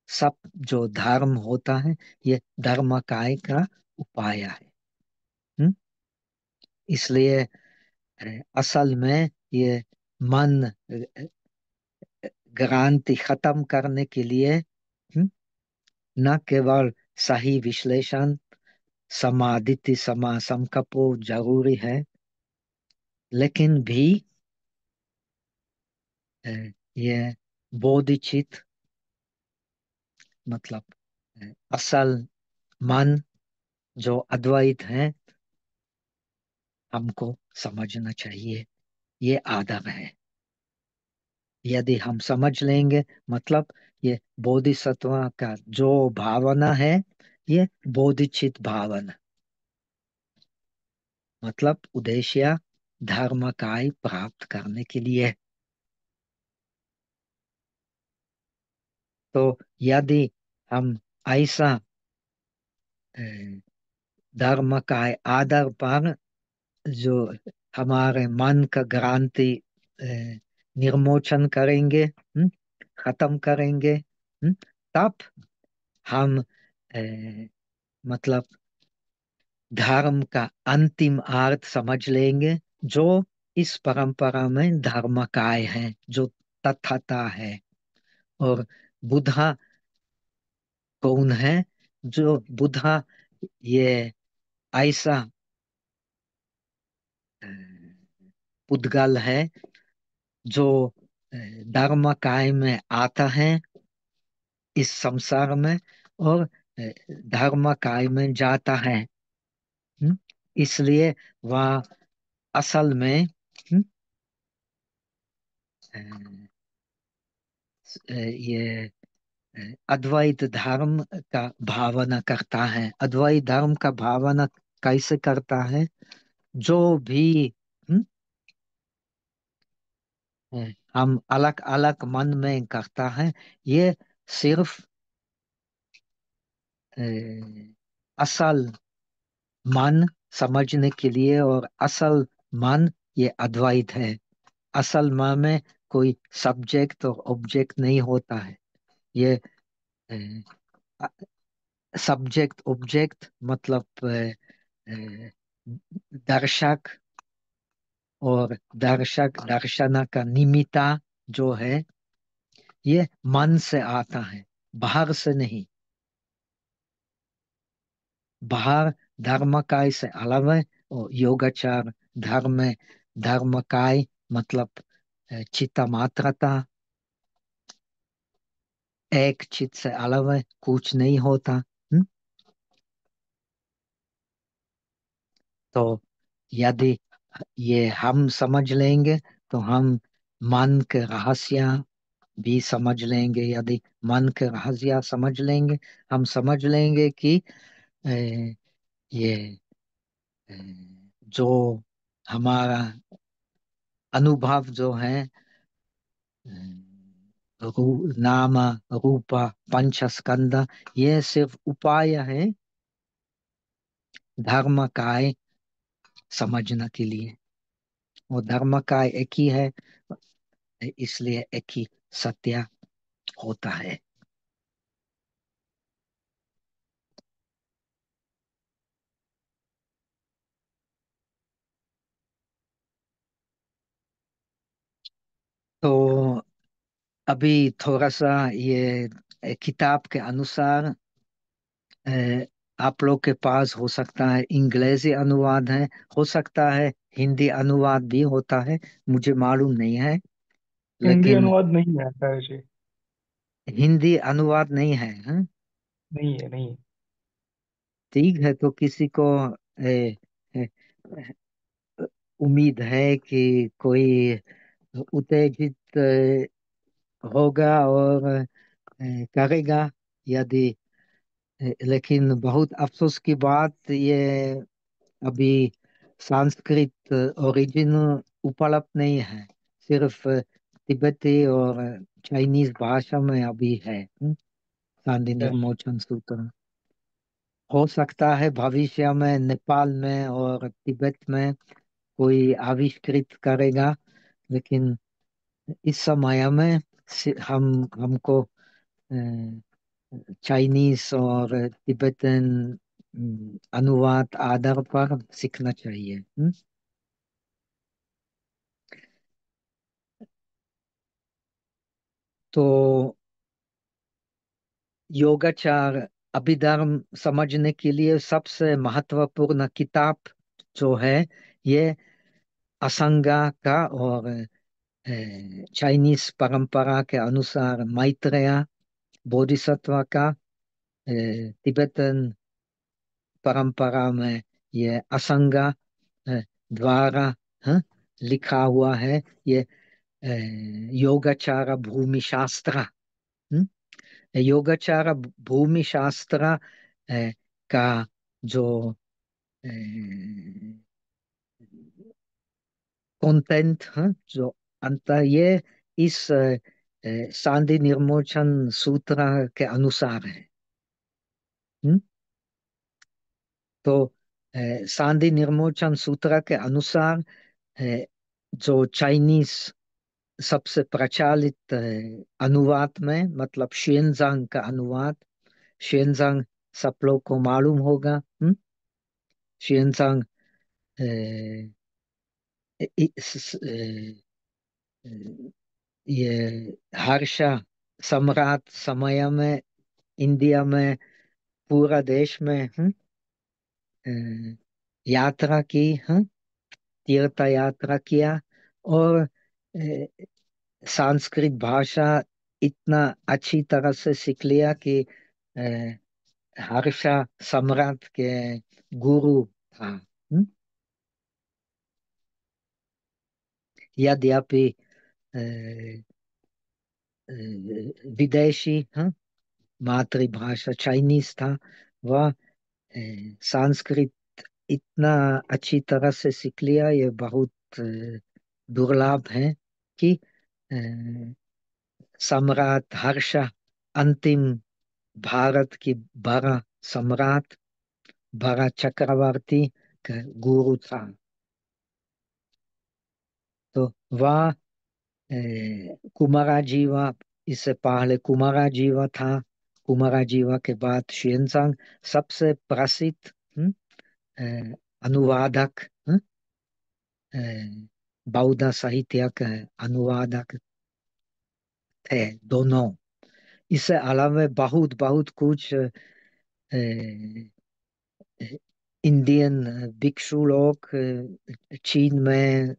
सब जो धर्म होता है ये धर्म काय का उपाय है। हम्म? इसलिए असल में ये मन ग्रांति खत्म करने के लिए न केवल सही विश्लेषण समाधिति समा संकल्प जरूरी है, लेकिन भी अ, ये बोधिचित मतलब असल मन जो अद्वैत है हमको समझना चाहिए, ये आदर है। यदि हम समझ लेंगे, मतलब ये बोधिसत्व का जो भावना है, ये बोधिचित भावना मतलब उद्देश्य धर्म काय प्राप्त करने के लिए। तो यदि हम ऐसा अ, धर्म का आधार पर जो हमारे मन का ग्रांति अ, निर्मोचन करेंगे, खत्म करेंगे, तब हम मतलब धर्म का अंतिम अर्थ समझ लेंगे, जो इस परंपरा में धर्मकाय है, जो तथाता है। और बुद्धा कौन है? जो बुद्धा ये ऐसा अ, पुद्गल है जो धर्मकाय में आता है इस संसार में, और धर्मकाय में जाता है। हम्म? इसलिए वह असल में हम्म, अ, ये अद्वैत धर्म का भावना करता है। अद्वैत धर्म का भावना कैसे करता है? जो भी हम्म, हम अलग अलग मन में करता है, ये सिर्फ असल मन समझने के लिए, और असल मन ये अद्वैत है। असल मन में कोई सब्जेक्ट और ऑब्जेक्ट नहीं होता है। ये सब्जेक्ट ऑब्जेक्ट मतलब अ, दर्शक, और दर्शक दर्शना का निमित्ता जो है, ये मन से आता है, बाहर से नहीं। बाहर धर्मकाय से अलग है। और योगाचार धर्म में धर्मकाय मतलब चित्त मात्रता, एक चित्त से अलग है, कुछ नहीं होता। तो यदि ये हम समझ लेंगे, तो हम मन के रहस्य भी समझ लेंगे। यदि मन के रहस्य समझ लेंगे, हम समझ लेंगे कि अ, ये अ, जो हमारा अनुभव जो है, नाम रूप पंचस्कंद, ये सिर्फ उपाय है धर्म काय समझने के लिए। वो धर्म काय एक ही है, इसलिए एक ही सत्य होता है। तो अभी थोड़ा सा ये किताब के अनुसार अ, आप लोग के पास हो सकता है इंग्लिशी अनुवाद है, हो सकता है हिंदी अनुवाद भी होता है, मुझे मालूम नहीं है। हिंदी लेकिन अनुवाद नहीं है शायद से। हिंदी अनुवाद नहीं है, हाँ? नहीं है, नहीं है। ठीक है, तो किसी को ए, उम्मीद है कि कोई उत्तेजित होगा और करेगा। यदि लेकिन बहुत अफसोस की बात, ये अभी संस्कृत ओरिजिनल उपलब्ध नहीं है। सिर्फ तिब्बती और चाइनीज भाषा में अभी है। शांति यस। निर्मोचन सूत्र हो सकता है भविष्य में नेपाल में और तिब्बत में कोई आविष्कृत करेगा। लेकिन इस समय में हम हमको चाइनीज और तिब्बतन अनुवाद आधार पर सीखना चाहिए। तो योगाचार अभिधर्म समझने के लिए सबसे महत्वपूर्ण किताब जो है, ये असंगा का, और चाइनीज परंपरा के अनुसार मैत्रेय बोधिसत्व का, तिब्बतन परंपरा में ये असंगा द्वारा हाँ, लिखा हुआ है। ये अ, योगाचार भूमि शास्त्र, योगाचार भूमि शास्त्र का जो कंटेंट है, जो अंत ये इस शांति निर्मोचन सूत्र के अनुसार है। हम्म? तो सांदी निर्मोचन सूत्र के अनुसार जो चाइनीस सबसे प्रचलित अनुवाद में, मतलब शेनजांग का अनुवाद, शेनजांग सब लोग को मालूम होगा। शेनजांग ये हर्षा सम्राट समय में इंडिया में पूरा देश में अ, यात्रा की, तीर्थ यात्रा किया, और संस्कृत भाषा इतना अच्छी तरह से सीख लिया कि अ, हर्षा सम्राट के गुरु था। यद्यपि अ, अ, विदेशी, मातृभाषा चाइनीज था, वह संस्कृत इतना अच्छी तरह से सीख लिया, ये बहुत दुर्लभ है कि अ, सम्राट हर्ष अंतिम भारत की बड़ा सम्राट, बड़ा चक्रवर्ती का गुरु था। तो वह कुमाराजीवा, इससे पहले कुमाराजीवा था, कुमाराजीवा के बाद xuanzang, सबसे प्रसिद्ध अनुवादक, अ, बौद्ध साहित्य के अनुवादक थे दोनों। इससे अलावा बहुत बहुत कुछ इंडियन भिक्षु लोग चीन में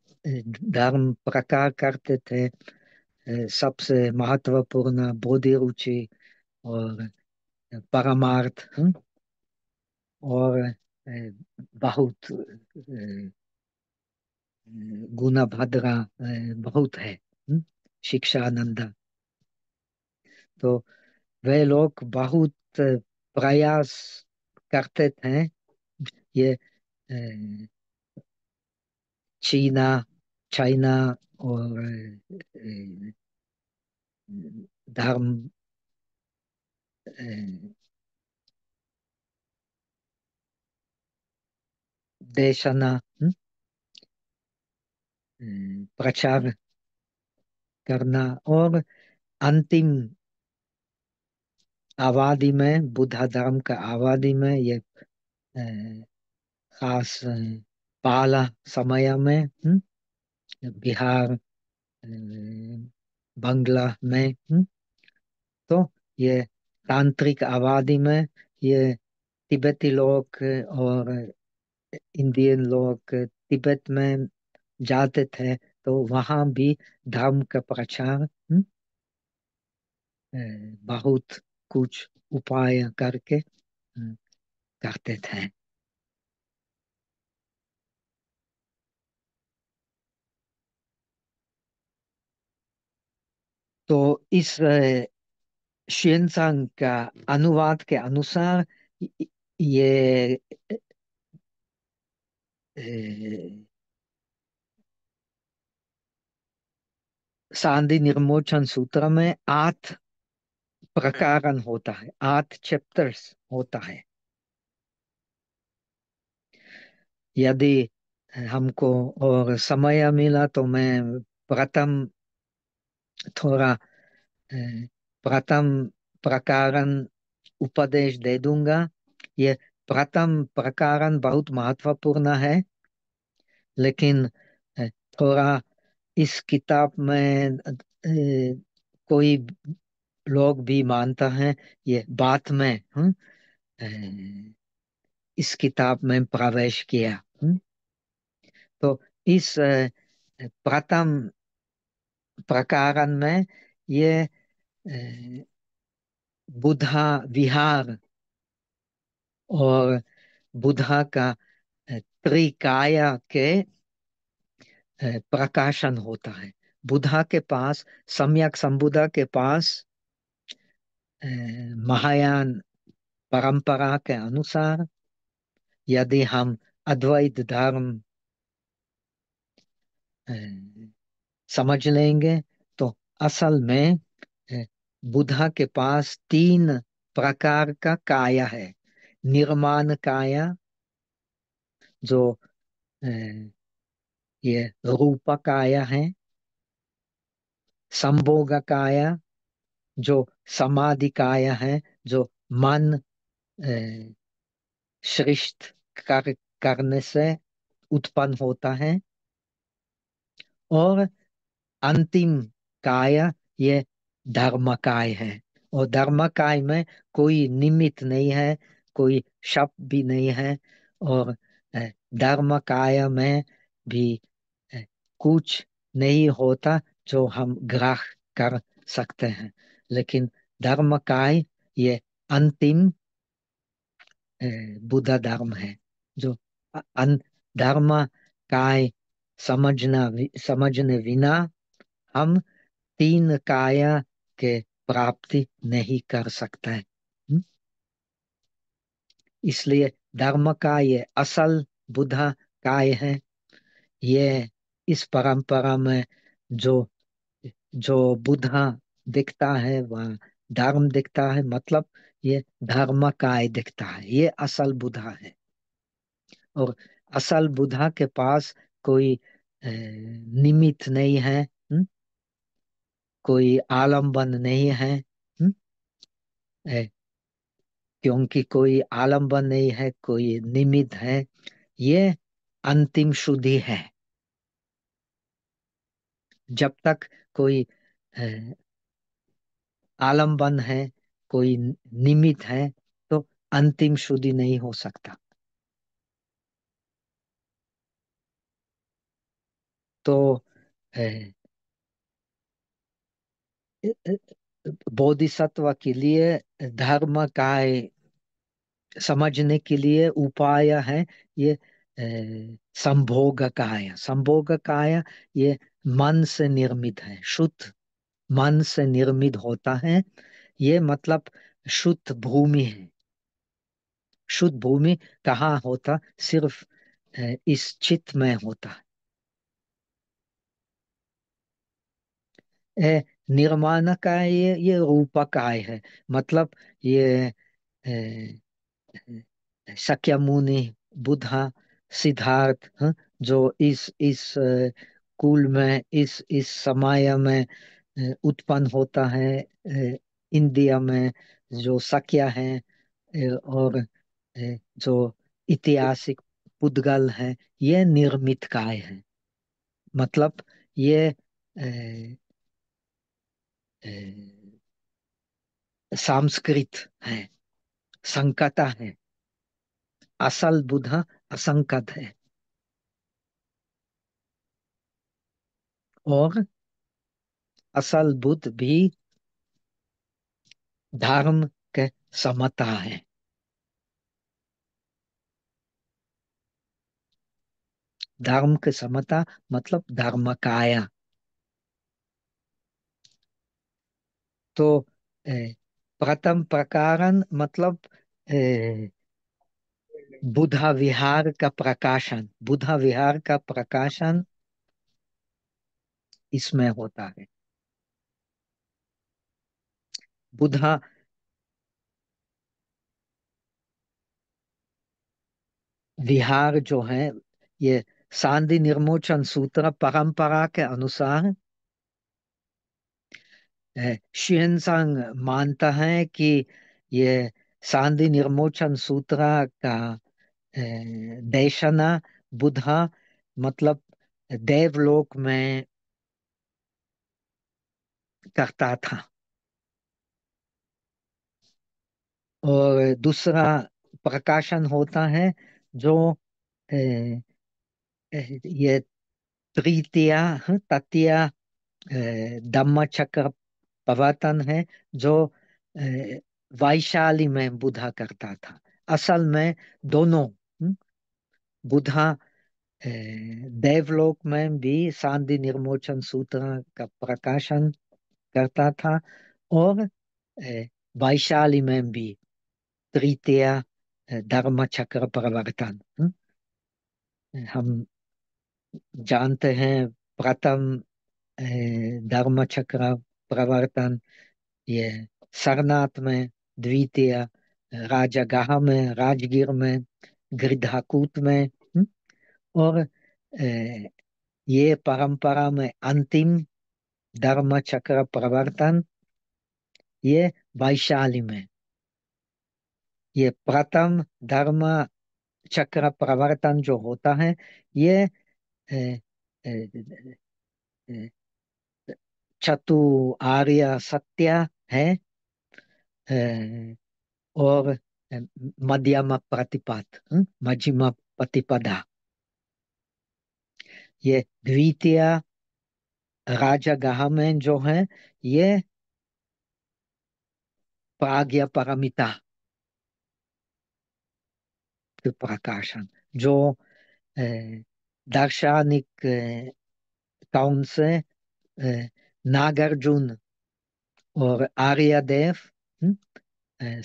धर्म प्रचार करते थे। सबसे महत्वपूर्ण बोधि रुचि और परमार्थ, और बहुत गुणभद्रा बहुत है, शिक्षानंद। तो वे लोग बहुत प्रयास करते थे, ये अ, चीना चाइना और धर्म देशना प्रचार करना, और अंतिम आबादी में, बुद्ध धर्म का आबादी में, ये खास पहला समय में बिहार, बंगला में, तो ये तांत्रिक आबादी में ये तिब्बती लोग और इंडियन लोग तिब्बत में जाते थे, तो वहां भी धर्म का प्रचार अ, बहुत कुछ उपाय करके करते थे। तो इस xuanzang का अनुवाद के अनुसार ये अ, सांदी निर्मोचन सूत्र में 8 प्रकरण होता है, 8 चैप्टर्स होता है। यदि हमको और समय मिला तो मैं प्रथम थोड़ा प्रथम प्रकरण उपदेश दे दूंगा। ये प्रथम प्रकरण बहुत महत्वपूर्ण है, लेकिन थोड़ा इस किताब में कोई लोग भी मानता है ये बाद में इस किताब में प्रवेश किया। तो इस प्रथम प्रकरण में ये बुद्धा विहार और बुद्धा का त्रिकाय के प्रकाशन होता है। बुद्धा के पास, सम्यक संबुद्धा के पास महायान परंपरा के अनुसार, यदि हम अद्वैत धर्म अ, समझ लेंगे, तो असल में अ, बुद्धा के पास 3 प्रकार का काया है। निर्माण काया, जो अ, ये रूपकाय है, संभोगकाय जो समाधिकाय है, जो मन अ, सृष्ट करने से उत्पन्न होता है, और अंतिम काय ये धर्मकाय है। और धर्मकाय में कोई निमित्त नहीं है, कोई शब्द भी नहीं है, और धर्मकाय में भी अ, कुछ नहीं होता जो हम ग्रह कर सकते हैं। लेकिन धर्मकाय ये अंतिम अ, बुद्ध धर्म है, जो धर्म काय समझने बिना हम तीन काया के प्राप्ति नहीं कर सकते हैं। इसलिए धर्म का ये असल बुद्ध काय है। ये इस परंपरा में जो जो बुद्ध दिखता है वह धर्म दिखता है, मतलब ये धर्म काय दिखता है, ये असल बुद्ध है। और असल बुद्ध के पास कोई निमित्त नहीं है, कोई आलम्बन नहीं है, हम्म, ए, क्योंकि कोई आलम्बन नहीं है, कोई निमित्त है। ये अंतिम शुद्धि है। जब तक कोई अ, आलम्बन है, कोई निमित्त है, तो अंतिम शुद्धि नहीं हो सकता। तो अ, बोधिसत्व के लिए धर्म का समझने के लिए उपाय है ये संभोग काया। संभोग काया ये मन से निर्मित है, शुद्ध मन से निर्मित होता है। ये मतलब शुद्ध भूमि है। शुद्ध भूमि कहाँ होता? सिर्फ इस चित्त में होता है। निर्माण का ये रूपकाय है। मतलब ये शाक्यमुनि, बुद्धा, सिद्धार्थ, जो इस कुल में इस समय में उत्पन्न होता है, इंडिया में जो शक्य है, और जो ऐतिहासिक पुद्गल है, ये निर्मित काय है। मतलब ये अ, अ, संस्कृत है, संकता है। असल बुद्ध असंकत है, और असल बुद्ध भी धर्म के समता है। धर्म के समता मतलब धर्म काया। तो अ, प्रथम प्रकारन मतलब बुधा विहार का प्रकाशन, बुधा विहार का प्रकाशन इसमें होता है। बुधा विहार जो है, ये सांदि निर्मोचन सूत्र परंपरा के अनुसार शिहनसांग मानता है कि ये सांदि निर्मोचन सूत्र का देशना बुधा मतलब देवलोक में करता था। और दूसरा प्रकाशन होता है जो अ, ये तृतीय तृतीय धम्मचक्र प्रवर्तन है, जो अ, वैशाली में बुधा करता था। असल में दोनों, बुधा देवलोक में भी शांति निर्मोचन सूत्र का प्रकाशन करता था, और वैशाली में भी तृतीय धर्म चक्र प्रवर्तन। हम जानते हैं प्रथम अ, धर्म चक्र प्रवर्तन ये सरनाथ में, द्वितीय राजगाह में, राजगीर में, गृध्राकूट में, और ये परंपरा में अंतिम धर्म चक्र प्रवर्तन ये वैशाली में। ये प्रथम धर्म चक्र प्रवर्तन जो होता है ये अ, अ, अ, चतु आर्य सत्य है, और मध्यम प्रतिपद, मध्यम प्रतिपदा। ये द्वितीय राजगह में जो है ये प्राज्ञ परमिता के प्रकाशन, जो अ, दार्शनिक कौन से नागार्जुन और आर्यदेव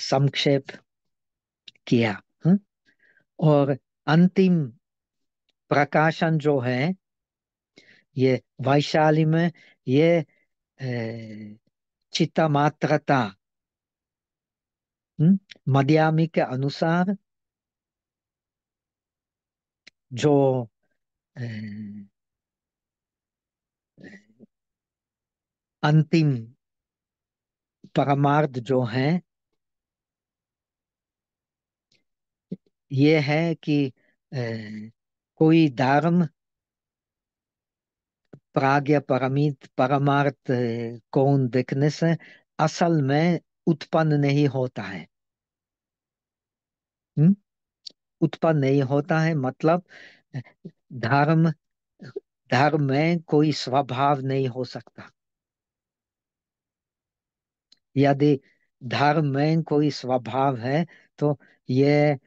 संक्षेप किया। और अंतिम प्रकाशन जो है ये वैशाली में ये चित्ता मात्रता, मध्यामी के अनुसार जो अ, अंतिम परमार्थ जो है ये है कि अ, कोई धर्म प्राज्ञ परमित परमार्थ कौन देखने से असल में उत्पन्न नहीं होता है। हम्म? उत्पन्न नहीं होता है मतलब धर्म धर्म में कोई स्वभाव नहीं हो सकता। यदि धर्म में कोई स्वभाव है तो ये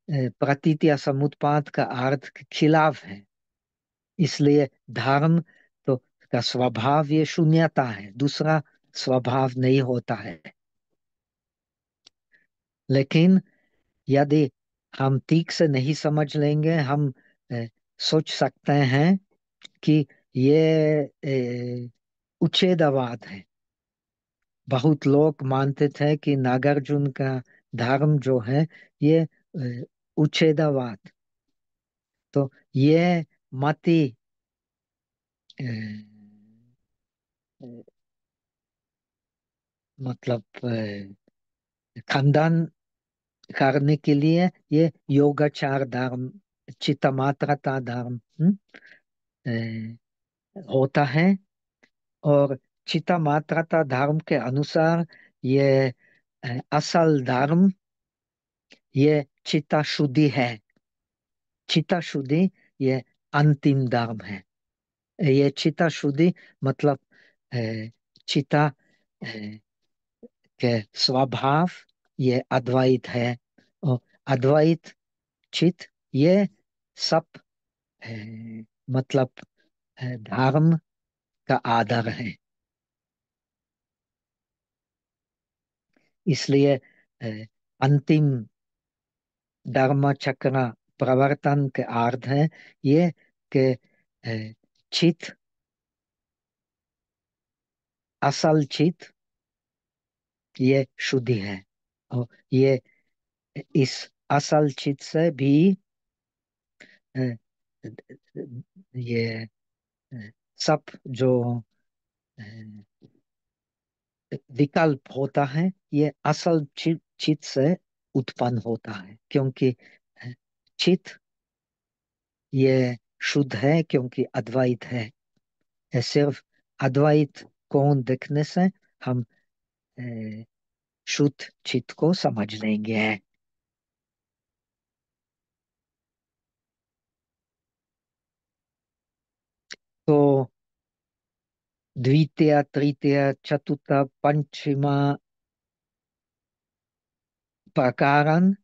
प्रतीति या समुत्पाद का अर्थ के खिलाफ है। इसलिए धर्म तो का स्वभाव ये शून्यता है, दूसरा स्वभाव नहीं होता है। लेकिन यदि हम ठीक से नहीं समझ लेंगे, हम अ, सोच सकते हैं कि ये उच्छेदवाद है। बहुत लोग मानते थे कि नागार्जुन का धर्म जो है ये उच्छेदवाद। तो ये मति अ, अ, मतलब खंडन करने के लिए ये योगाचार धर्म, चित्तमात्रता धर्म होता है। और चित्तमात्रता धर्म के अनुसार ये असल धर्म ये चित्त शुद्धि है। चित्त शुद्धि ये अंतिम धर्म है। ये चित्त शुद्धि मतलब अ, चित्त के स्वभाव ये अद्वैत है। और अद्वैत चित्त ये सब अ, मतलब धर्म का आधार है। इसलिए अ, अंतिम धर्म चक्र प्रवर्तन के अर्थ है ये कि चित्त, असल चित्त ये शुद्धि है। और ये इस असल चित्त से भी अ, ये अ, सब जो अ, विकल्प होता है ये असल चित्त से उत्पन्न होता है, क्योंकि अ, चित्त ये शुद्ध है क्योंकि अद्वैत है। ये सिर्फ अद्वैत कौन देखने से हम अ, शुद्ध चित्त को समझ लेंगे। तो द्वितीय तृतीय चतुर्थ पंचम प्रकारन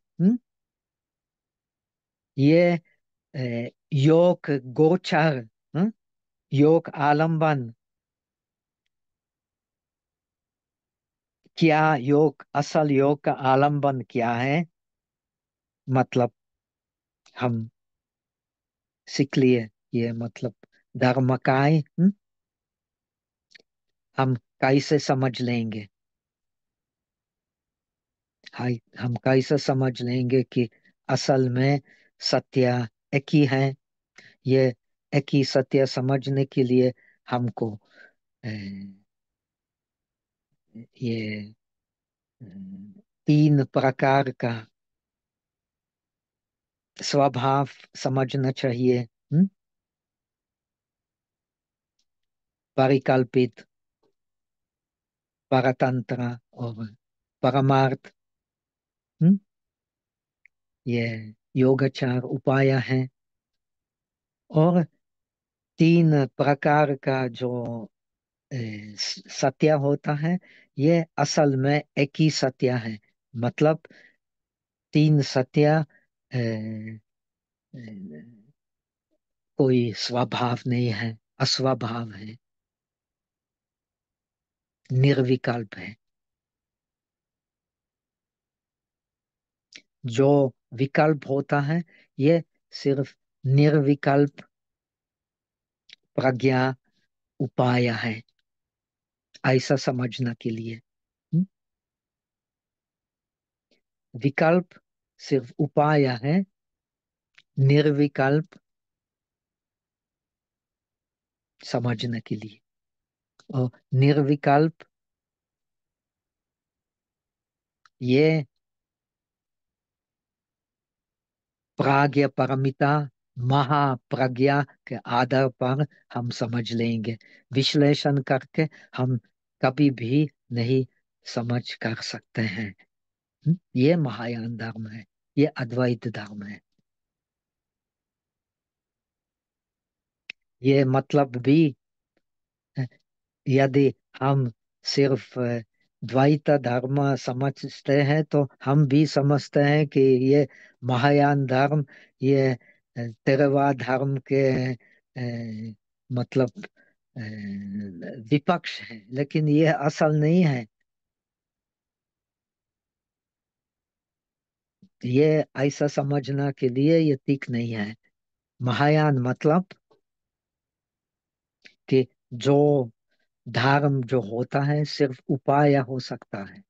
ये योग गोचर, योग आलंबन, क्या योग असल योग का आलंबन क्या है मतलब हम सीख लिए। ये मतलब धर्मकाय हम कैसे समझ लेंगे। हाय हम कैसे समझ लेंगे कि असल में सत्य एक ही है। ये एक ही सत्य समझने के लिए हमको अ, ये अ, तीन प्रकार का स्वभाव समझना चाहिए। परिकल्पित, परतंत्र और परमार्थ। हम्म, ये योगाचार उपाय हैं। और तीन प्रकार का जो अ, सत्य होता है, ये असल में एक ही सत्य है। मतलब तीन सत्य कोई स्वभाव नहीं है, अस्वभाव है, निर्विकल्प है। जो विकल्प होता है, ये सिर्फ निर्विकल्प प्रज्ञा उपाय है, ऐसा समझना के लिए। हम्म? विकल्प सिर्फ उपाय है, निर्विकल्प समझने के लिए। और निर्विकल्प ये प्राज्ञ परमिता महाप्रज्ञा के आधार पर हम समझ लेंगे। विश्लेषण करके हम कभी भी नहीं समझ कर सकते हैं। ये महायान धर्म है, ये अद्वैत धर्म है। ये मतलब भी यदि हम सिर्फ द्वैत धर्म समझते हैं तो हम भी समझते हैं कि ये महायान धर्म, ये तेरवा धर्म के मतलब विपक्ष है, लेकिन ये असल नहीं है। ये ऐसा समझना के लिए ये ठीक नहीं है। महायान मतलब कि जो धर्म जो होता है सिर्फ उपाय हो सकता है,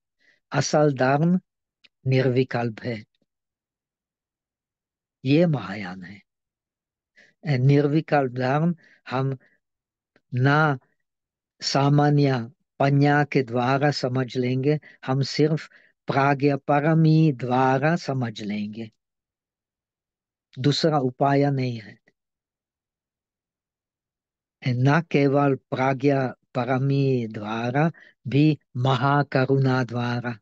असल धर्म निर्विकल्प है। ये महायान है। निर्विकल्प धर्म हम ना सामान्य पन्या के द्वारा समझ लेंगे, हम सिर्फ प्राज्ञ परमी द्वारा समझ लेंगे, दूसरा उपाय नहीं है। न केवल प्राज्ञ परमी द्वारा, भी महाकरुणा द्वारा।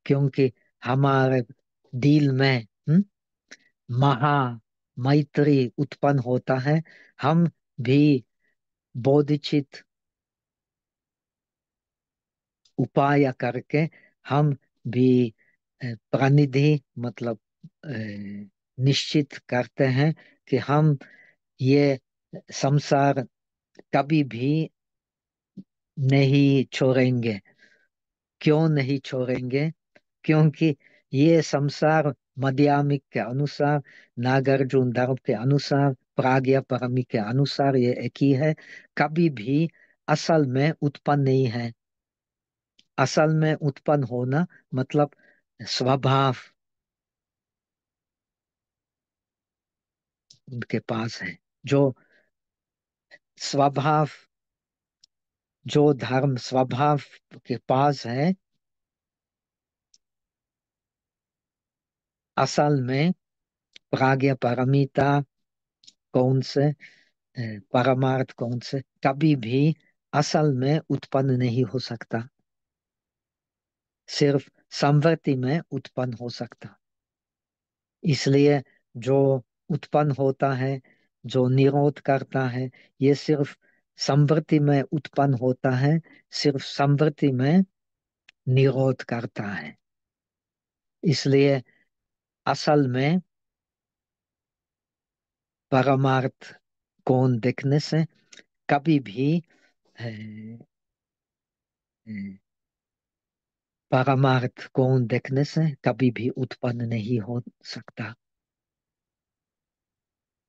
क्योंकि हमारे दिल में महा मैत्री उत्पन्न होता है, हम भी बोधिचित उपाय करके हम भी प्रणिधि मतलब निश्चित करते हैं कि हम ये संसार कभी भी नहीं छोड़ेंगे। क्यों नहीं छोड़ेंगे? क्योंकि ये संसार मध्यामिक के अनुसार, नागार्जुन धर्म के अनुसार, प्राज्ञ परमी के अनुसार ये एक ही है, कभी भी असल में उत्पन्न नहीं है। असल में उत्पन्न होना मतलब स्वभाव उनके पास है। जो स्वभाव, जो धर्म स्वभाव के पास है, असल में प्राज्ञ परमिता कौन से परमार्थ कौन से कभी भी असल में उत्पन्न नहीं हो सकता, सिर्फ संवृत्ति में उत्पन्न हो सकता। इसलिए जो उत्पन्न होता है, जो निरोध करता है, ये सिर्फ संवृत्ति में उत्पन्न होता है, सिर्फ संवृत्ति में निरोध करता है। इसलिए असल में परमार्थ कौन देखने से कभी भी अ, अ, परमार्थ कौन देखने से कभी भी उत्पन्न नहीं हो सकता।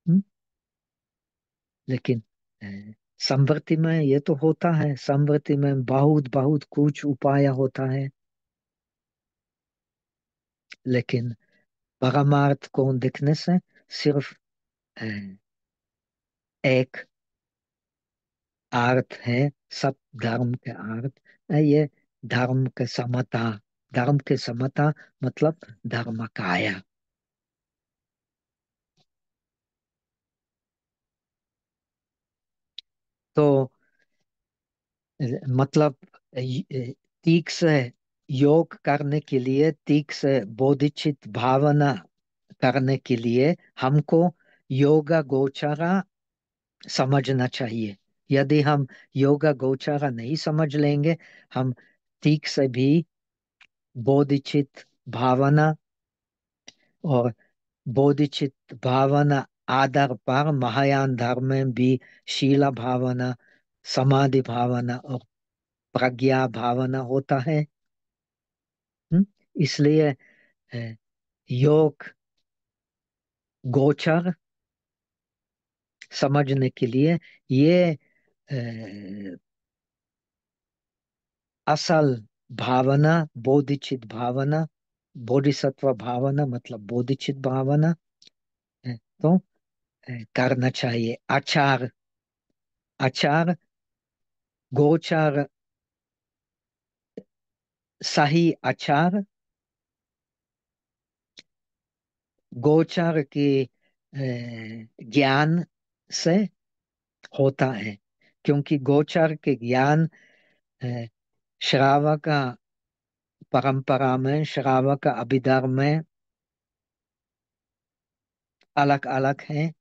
हम्म? लेकिन अ, संवृत्ति में ये तो होता है, संवृत्ति में बहुत बहुत कुछ उपाय होता है, लेकिन परमार्थ को देखने से सिर्फ अ, एक अर्थ है, सब धर्म के अर्थ। ये धर्म के समता, धर्म के समता मतलब धर्म काया। तो मतलब ठीक से योग करने के लिए, ठीक से बोधिचित भावना करने के लिए हमको योगा गोचरा समझना चाहिए। यदि हम योगा गोचरा नहीं समझ लेंगे, हम ठीक से भी बोधिचित भावना और बोधिचित भावना आधार पर महायान धर्म में भी शीला भावना, समाधि भावना और प्रज्ञा भावना होता है। इसलिए अ, योग गोचर समझने के लिए ये असल भावना, बोधिचित भावना, बोधिसत्व भावना मतलब बोधिचित भावना तो करना चाहिए। आचार, आचार गोचर, सही आचार गोचर के ज्ञान से होता है, क्योंकि गोचर के ज्ञान अ, श्रावक परंपरा में, श्रावक अभिधर्म में अलग अलग है,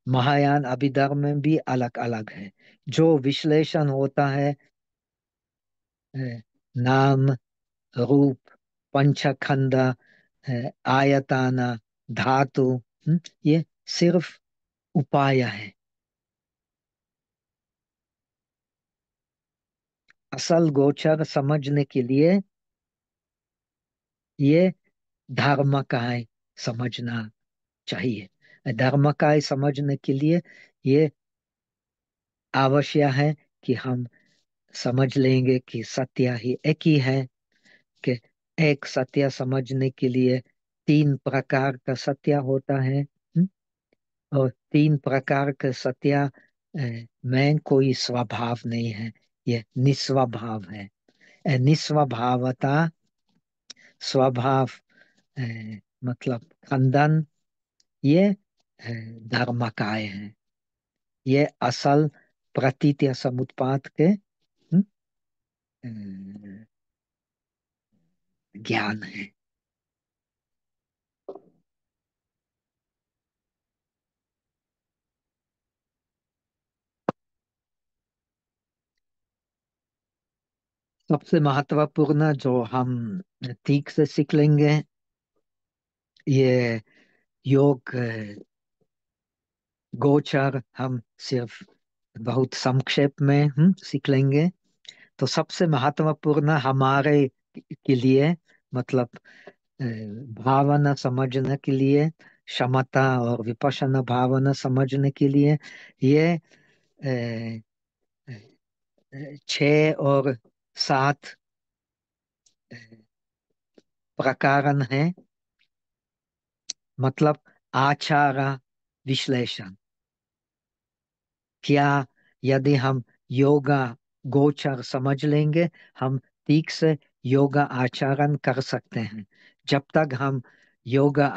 महायान अभिधर्म में भी अलग अलग है। जो विश्लेषण होता है अ, नाम रूप पंचखंड आयताना धातु, ये सिर्फ उपाय है। असल गोचर समझने के लिए ये धर्मकाय समझना चाहिए। धर्मकाय समझने के लिए ये आवश्यक है कि हम समझ लेंगे कि सत्य ही एक ही है, कि एक सत्य समझने के लिए तीन प्रकार का सत्य होता है। और तीन प्रकार का सत्य में कोई स्वभाव नहीं है, ये निस्वभाव है। निस्वभावता, स्वभाव अ, मतलब खंडन, ये धर्मकाय है। ये असल प्रतीत समुत्पाद के अ, ज्ञान है। सबसे महत्वपूर्ण जो हम ठीक से सीख लेंगे, ये योग गोचर हम सिर्फ बहुत संक्षेप में सीख लेंगे। तो सबसे महत्वपूर्ण हमारे के लिए मतलब अ, भावना समझने के लिए, क्षमता और विपश्यना भावना समझने के लिए ये अ, छह और सात प्रकार है। मतलब आचार विश्लेषण, क्या यदि हम योगा गोचर समझ लेंगे, हम ठीक से योगा आचरण कर सकते हैं। जब तक हम योगा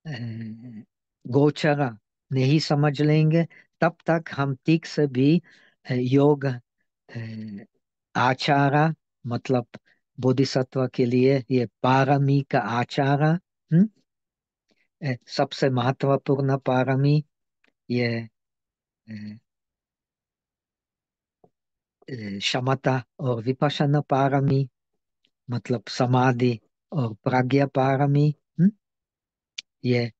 अ, गोचर नहीं समझ लेंगे, तब तक हम ठीक से भी योग आचार मतलब बोधिसत्व के लिए ये पारमी का आचार, सबसे महत्वपूर्ण पारमी, ये अ, क्षमता और विपश्यना पारमी मतलब समाधि और प्रज्ञा पारमी, ये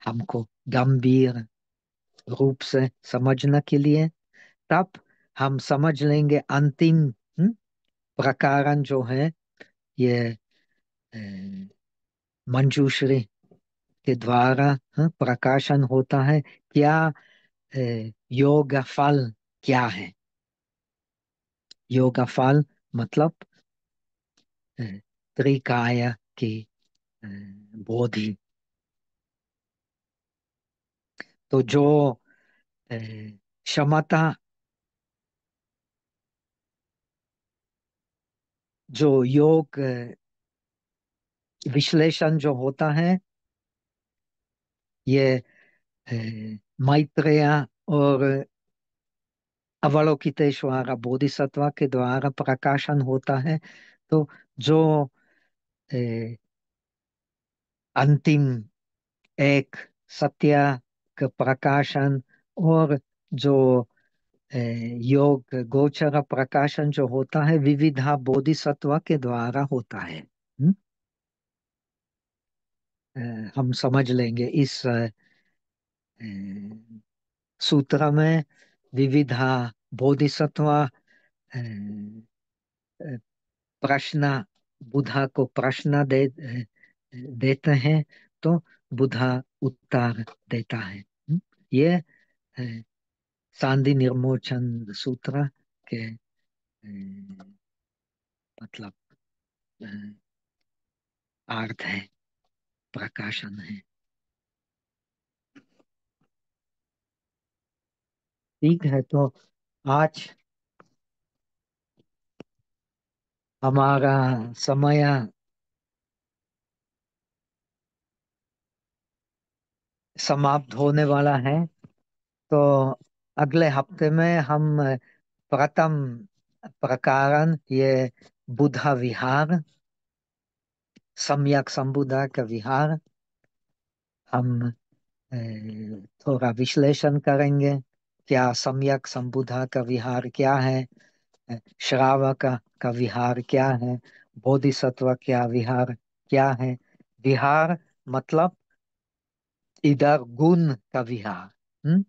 हमको गंभीर रूप से समझने के लिए, तब हम समझ लेंगे अंतिम प्रकार जो है ये अ, मंजूश्री के द्वारा प्रकाशन होता है। क्या योग फल क्या है? योग फल मतलब अ, त्रिकाय की अ, बोधि। तो जो अ, क्षमता, जो योग विश्लेषण जो होता है, ये अ, मैत्रेय और अवलोकितेश्वर बोधिसत्व के द्वारा प्रकाशन होता है। तो जो अ, अंतिम एक सत्य का प्रकाशन और जो अ, योग गोचर प्रकाशन जो होता है विविधा बोधिसत्व के द्वारा होता है। अ, हम समझ लेंगे इस सूत्र में विविधा बोधिसत्व प्रश्न, बुद्धा को प्रश्न देते हैं तो बुद्धा उत्तर देता है। ये अ, सांधि निर्मोचन सूत्र के मतलब अ, अर्थ है, प्रकाशन है। ठीक है, तो आज हमारा समय समाप्त होने वाला है। तो अगले हफ्ते में हम प्रथम प्रकारन, ये बुद्धा विहार, सम्यक संबुद्ध का विहार, हम थोड़ा विश्लेषण करेंगे। क्या सम्यक संबुद्ध का विहार क्या है, श्रावक का विहार क्या है, बोधिसत्व क्या विहार क्या है। विहार मतलब इधर गुण का विहार।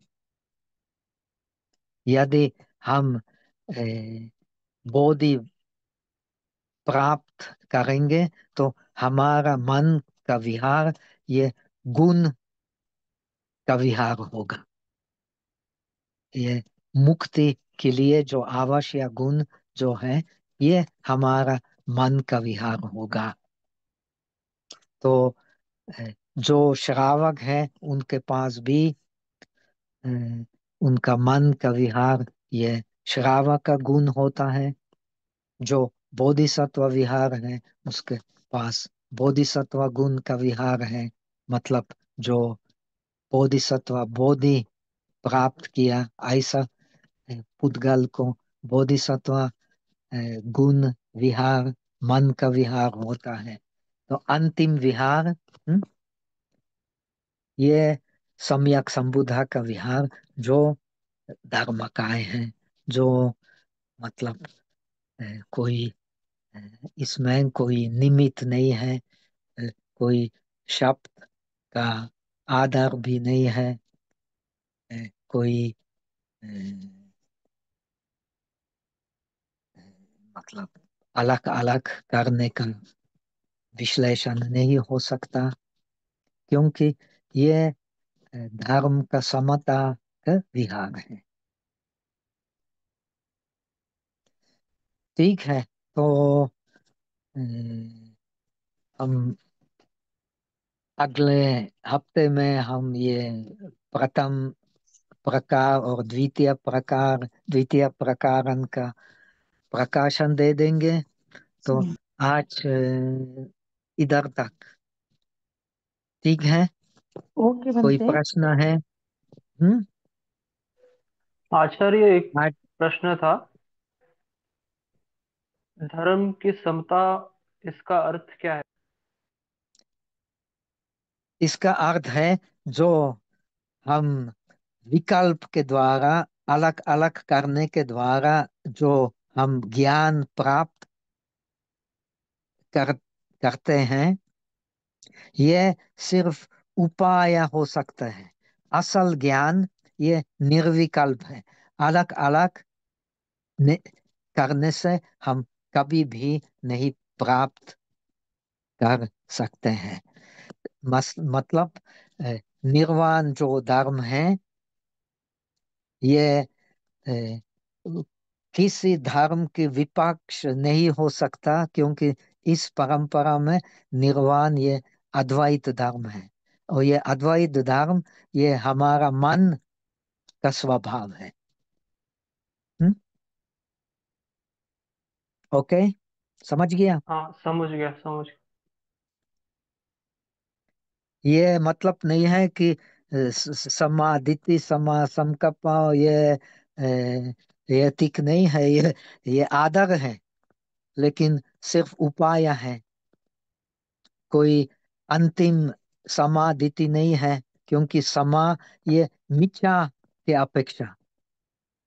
यदि हम बोधि प्राप्त करेंगे तो हमारा मन का विहार ये गुण का विहार होगा। ये मुक्ति के लिए जो आवश्यक गुण जो है, ये हमारा मन का विहार होगा। तो जो श्रावक है उनके पास भी अ, उनका मन का विहार ये श्रावक का गुण होता है। जो बोधिसत्व विहार है उसके पास बोधिसत्व गुण का विहार है। मतलब जो बोधिसत्व बोधि प्राप्त किया ऐसा पुद्गल को बोधिसत्व गुण विहार मन का विहार होता है। तो अंतिम विहार ये सम्यक संबुद्ध का विहार, जो धर्मकाय है, जो मतलब कोई अ, इसमें कोई निमित्त नहीं है, कोई शब्द का आधार भी नहीं है, कोई अ, मतलब अलग अलग करने का विश्लेषण नहीं हो सकता, क्योंकि ये धर्म का समता का विहार है। ठीक है, तो अ, हम अगले हफ्ते में हम ये प्रथम प्रकार और द्वितीय प्रकारन का प्रकाशन दे देंगे। तो आज इधर तक ठीक है। ओके कोई बनते। प्रश्न है? हम्म। आचार्य, एक आज प्रश्न था। धर्म की समता, इसका अर्थ क्या है? इसका अर्थ है जो हम विकल्प के द्वारा अलग अलग करने के द्वारा जो हम ज्ञान प्राप्त कर, करते हैं, ये सिर्फ उपाय हो सकता है। असल ज्ञान ये निर्विकल्प है। अलग अलग करने से हम कभी भी नहीं प्राप्त कर सकते हैं। मतलब निर्वाण जो धर्म है, ये अ, किसी धर्म के विपक्ष नहीं हो सकता, क्योंकि इस परंपरा में निर्वाण ये अद्वैत धर्म है। और ये अद्वैत धर्म ये हमारा मन का स्वभाव है। हम्म? ओके, समझ गया? हाँ, समझ गया, समझ गया। ये मतलब नहीं है कि समादिति समा समकप ये तिक नहीं है, ये आदर है, लेकिन सिर्फ उपाय है। कोई अंतिम समादिति नहीं है, क्योंकि समा ये मिथ्या के अपेक्षा,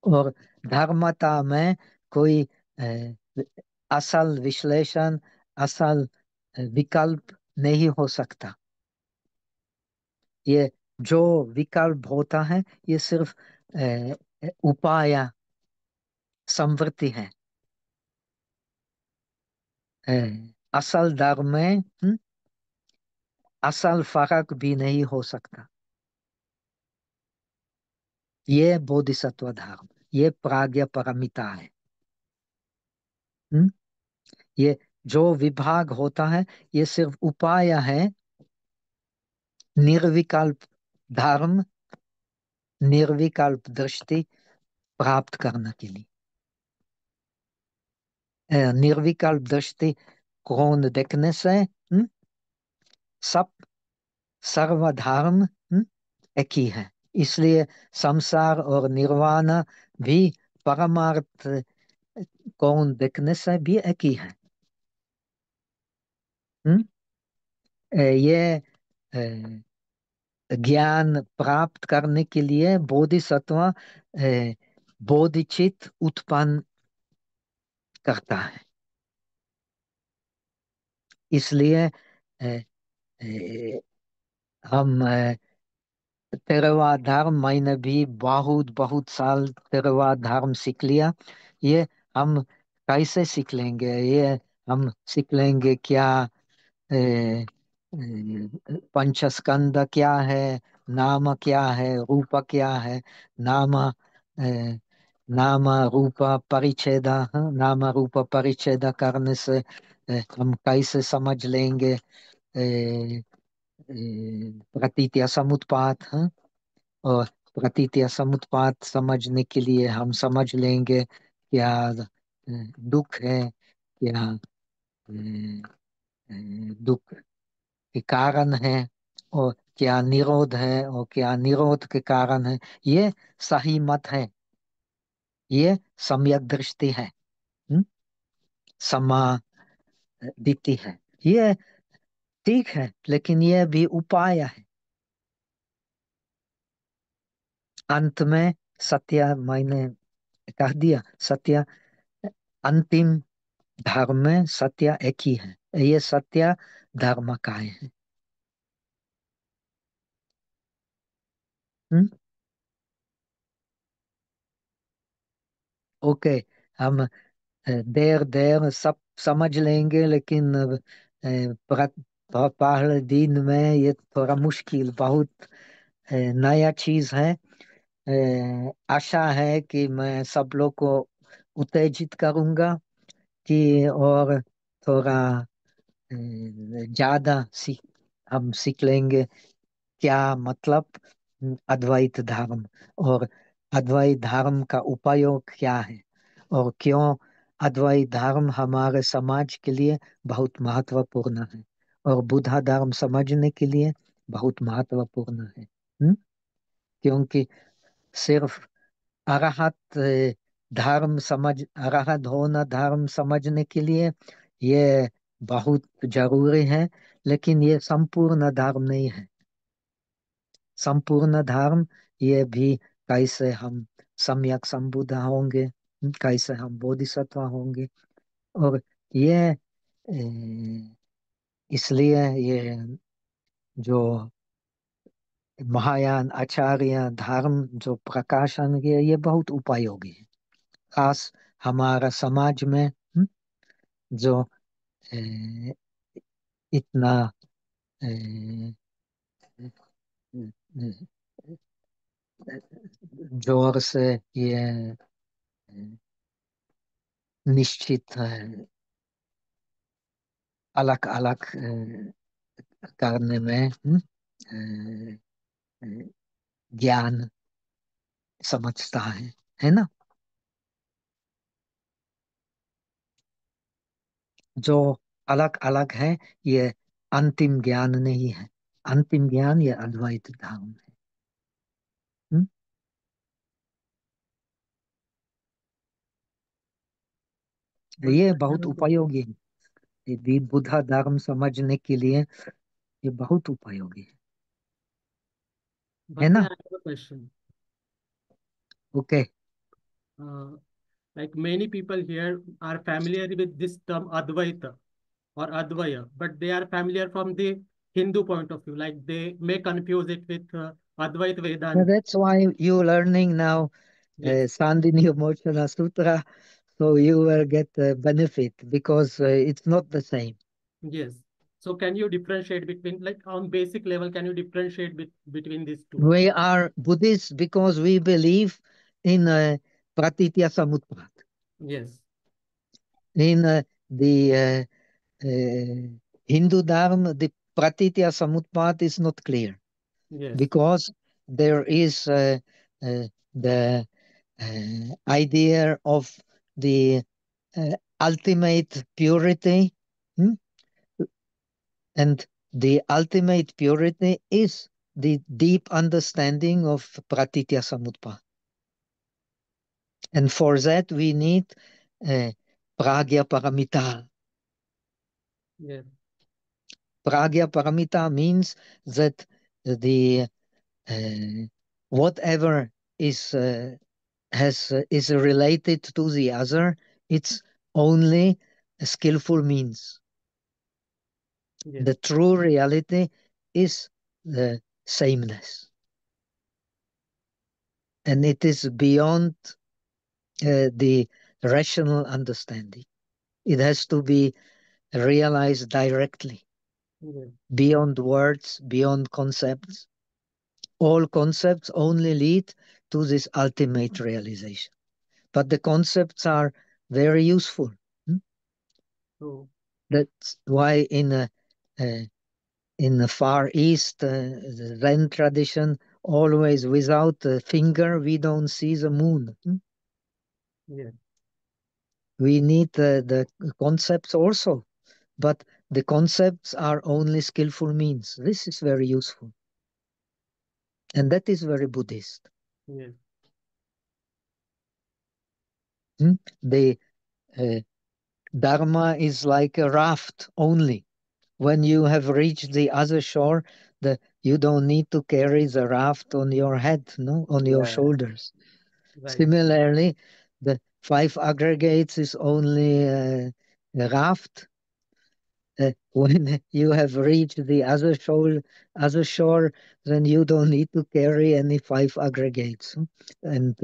और धर्मता में कोई असल विश्लेषण, असल विकल्प नहीं हो सकता। ये जो विकल्प होता है ये सिर्फ उपाय संवृत्ति है। अ, असल धर्म में असल फर्क भी नहीं हो सकता। ये बोधिसत्व धर्म, ये प्राज्ञ परमिता है। हम्म? ये जो विभाग होता है ये सिर्फ उपाय है निर्विकल्प धर्म, निर्विकल्प दृष्टि प्राप्त करने के लिए। निर्विकल्प दृष्टि कौन देखने से सब सर्वधर्म एक ही है। इसलिए संसार और निर्वाण भी परमार्थ कौन देखने से भी एक ही है। हम्म? ये ज्ञान प्राप्त करने के लिए बोधिसत्व बोधिचित्त उत्पन्न करता है। इसलिए हम तेरवा धर्म, मैंने भी बहुत बहुत साल तेरवा धर्म सीख लिया। ये हम कैसे सीख लेंगे? ये हम सीख लेंगे क्या? पंचस्कंद क्या है, नाम क्या है, रूप क्या है, नाम नाम रूप परिच्छेद, नाम रूप परिच्छेद करने से हम कैसे समझ लेंगे प्रतीत्या समुत्पाद, और प्रतीत्या समुत्पाद समझने के लिए हम समझ लेंगे क्या दुख है, क्या दुख के कारण है, और क्या निरोध है, और क्या निरोध के कारण है। ये सही मत है, ये सम्यक दृष्टि है, समाधि है। ये ठीक है, लेकिन ये भी उपाय है। अंत में सत्य मैंने कह दिया, सत्य अंतिम धर्म में सत्य एक ही है। ये सत्य धर्म का है। हम्म? ओके, हम देर देर सब समझ लेंगे, लेकिन पहले दिन में ये थोड़ा मुश्किल, बहुत नया चीज है। आशा है कि मैं सब लोग को उत्तेजित करूंगा कि और थोड़ा ज्यादा हम सीख लेंगे क्या मतलब अद्वैत धर्म, और अद्वैत धर्म का उपयोग क्या है, और क्यों अद्वैत धर्म हमारे समाज के लिए बहुत महत्वपूर्ण है, और बुद्ध धर्म समझने के लिए बहुत महत्वपूर्ण है। क्योंकि सिर्फ अरहत धर्म समझ, अरहत होना धर्म समझने के लिए ये बहुत जरूरी है, लेकिन ये संपूर्ण धर्म नहीं है। संपूर्ण धर्म ये भी कैसे हम सम्यक संबुद्ध होंगे, कैसे हम बोधिसत्व होंगे, और ये इसलिए ये जो महायान आचार्य धर्म जो प्रकाशन किए ये बहुत उपयोगी है, खास हमारा समाज में जो अ, इतना अ, जोर से ये निश्चित अलग अलग करने में अ, अ, ज्ञान समझता है ना। जो अलग अलग है, ये अंतिम ज्ञान नहीं है। अंतिम ज्ञान ये अद्वैत धाम है। हम्म? ये बहुत उपयोगी है। ये बुद्धा धर्म समझने के लिए ये बहुत उपयोगी है Bhante, I ना। have a question. Okay. Uh, like many people here are familiar with this term Advaita or Advaya, but they are familiar from the Hindu point of view. Like they may confuse it with Advaita Vedanta. That's why you learning now Yes, Sandini Mochana Sutra, so you will get benefit because it's not the same. yes. So can you differentiate between, like on basic level, can you differentiate between these two? We are Buddhists because we believe in Pratitya Samutpat. Yes, In the Hindu Dharma, the Pratitya Samutpat is not clear yes, because there is the idea of the ultimate purity, hmm? And the ultimate purity is the deep understanding of Pratitya Samutpad. And for that we need Pragya Paramita. yes, Pragya Paramita means that the whatever is related to the other, it's only a skillful means. yes, The true reality is the sameness, and it is beyond the rational understanding. It has to be realized directly, yes, beyond words, beyond concepts. All concepts only lead to this ultimate realization. But the concepts are very useful. Hmm? so That's why in the Far East, the Zen tradition, always without a finger, we don't see the moon. Hmm? yes, We need the concepts also, but the concepts are only skillful means. This is very useful, and that is very Buddhist. yes, Hmm? The uh, Dharma is like a raft only. When you have reached the other shore, you don't need to carry the raft on your head, no, on your yeah, shoulders. right, Similarly, the five aggregates is only a raft. When you have reached the other shore, then you don't need to carry any five aggregates and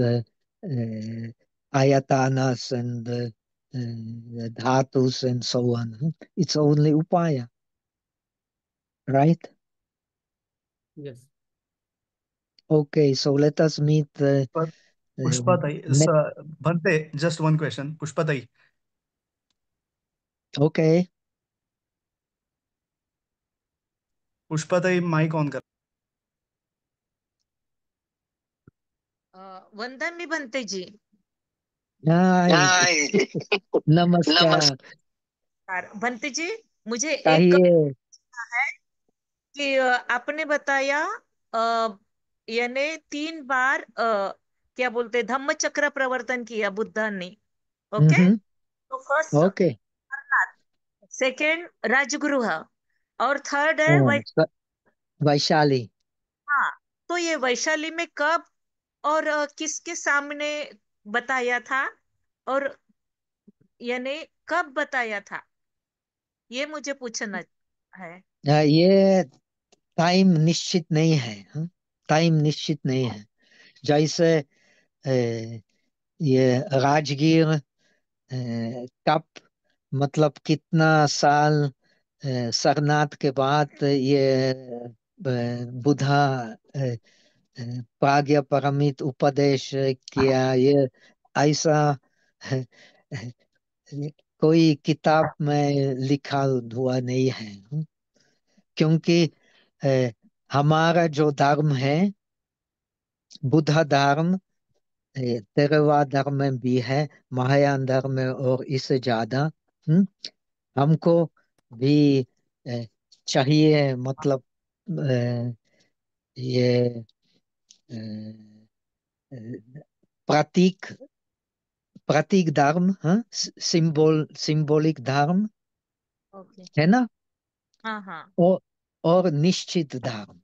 ayatanas and dhatus and so on. It's only upaya, right? yes. Okay, so let us meet But uh, Pushpatai, next. Bhante, just one question. Pushpatai, Okay. Pushpatai, mic on कर. वंदन मी बनते जी. Hi. नमस्कार. बनते जी, मुझे एक कहिए. है कि आपने बताया यानी 3 बार क्या बोलते धम्म चक्र प्रवर्तन किया बुद्धा ने. Okay, Mm-hmm. तो फर्स्ट Okay. सेकेंड राजगृह और थर्ड है Oh, वैशाली. हाँ, तो ये वैशाली में कब और किसके सामने बताया था और यानी कब बताया था, ये मुझे पूछना है. ये टाइम निश्चित नहीं है. टाइम निश्चित नहीं है. जैसे ये राजगीर कब, मतलब कितना साल सरनाथ के बाद ये बुधा प्राज्ञ परमित उपदेश किया, ये ऐसा कोई किताब में लिखा हुआ नहीं है. क्योंकि हमारा जो धर्म है बुद्ध धर्म, तेरवा धर्म में भी है, महायान धर्म में और इससे ज्यादा। हमको भी अ, चाहिए, मतलब ये अ, अ, प्रतीक प्रतीक धर्म, हाँ, सिंबॉलिक धर्म ओके। है ना, हाँ हाँ। और निश्चित धर्म।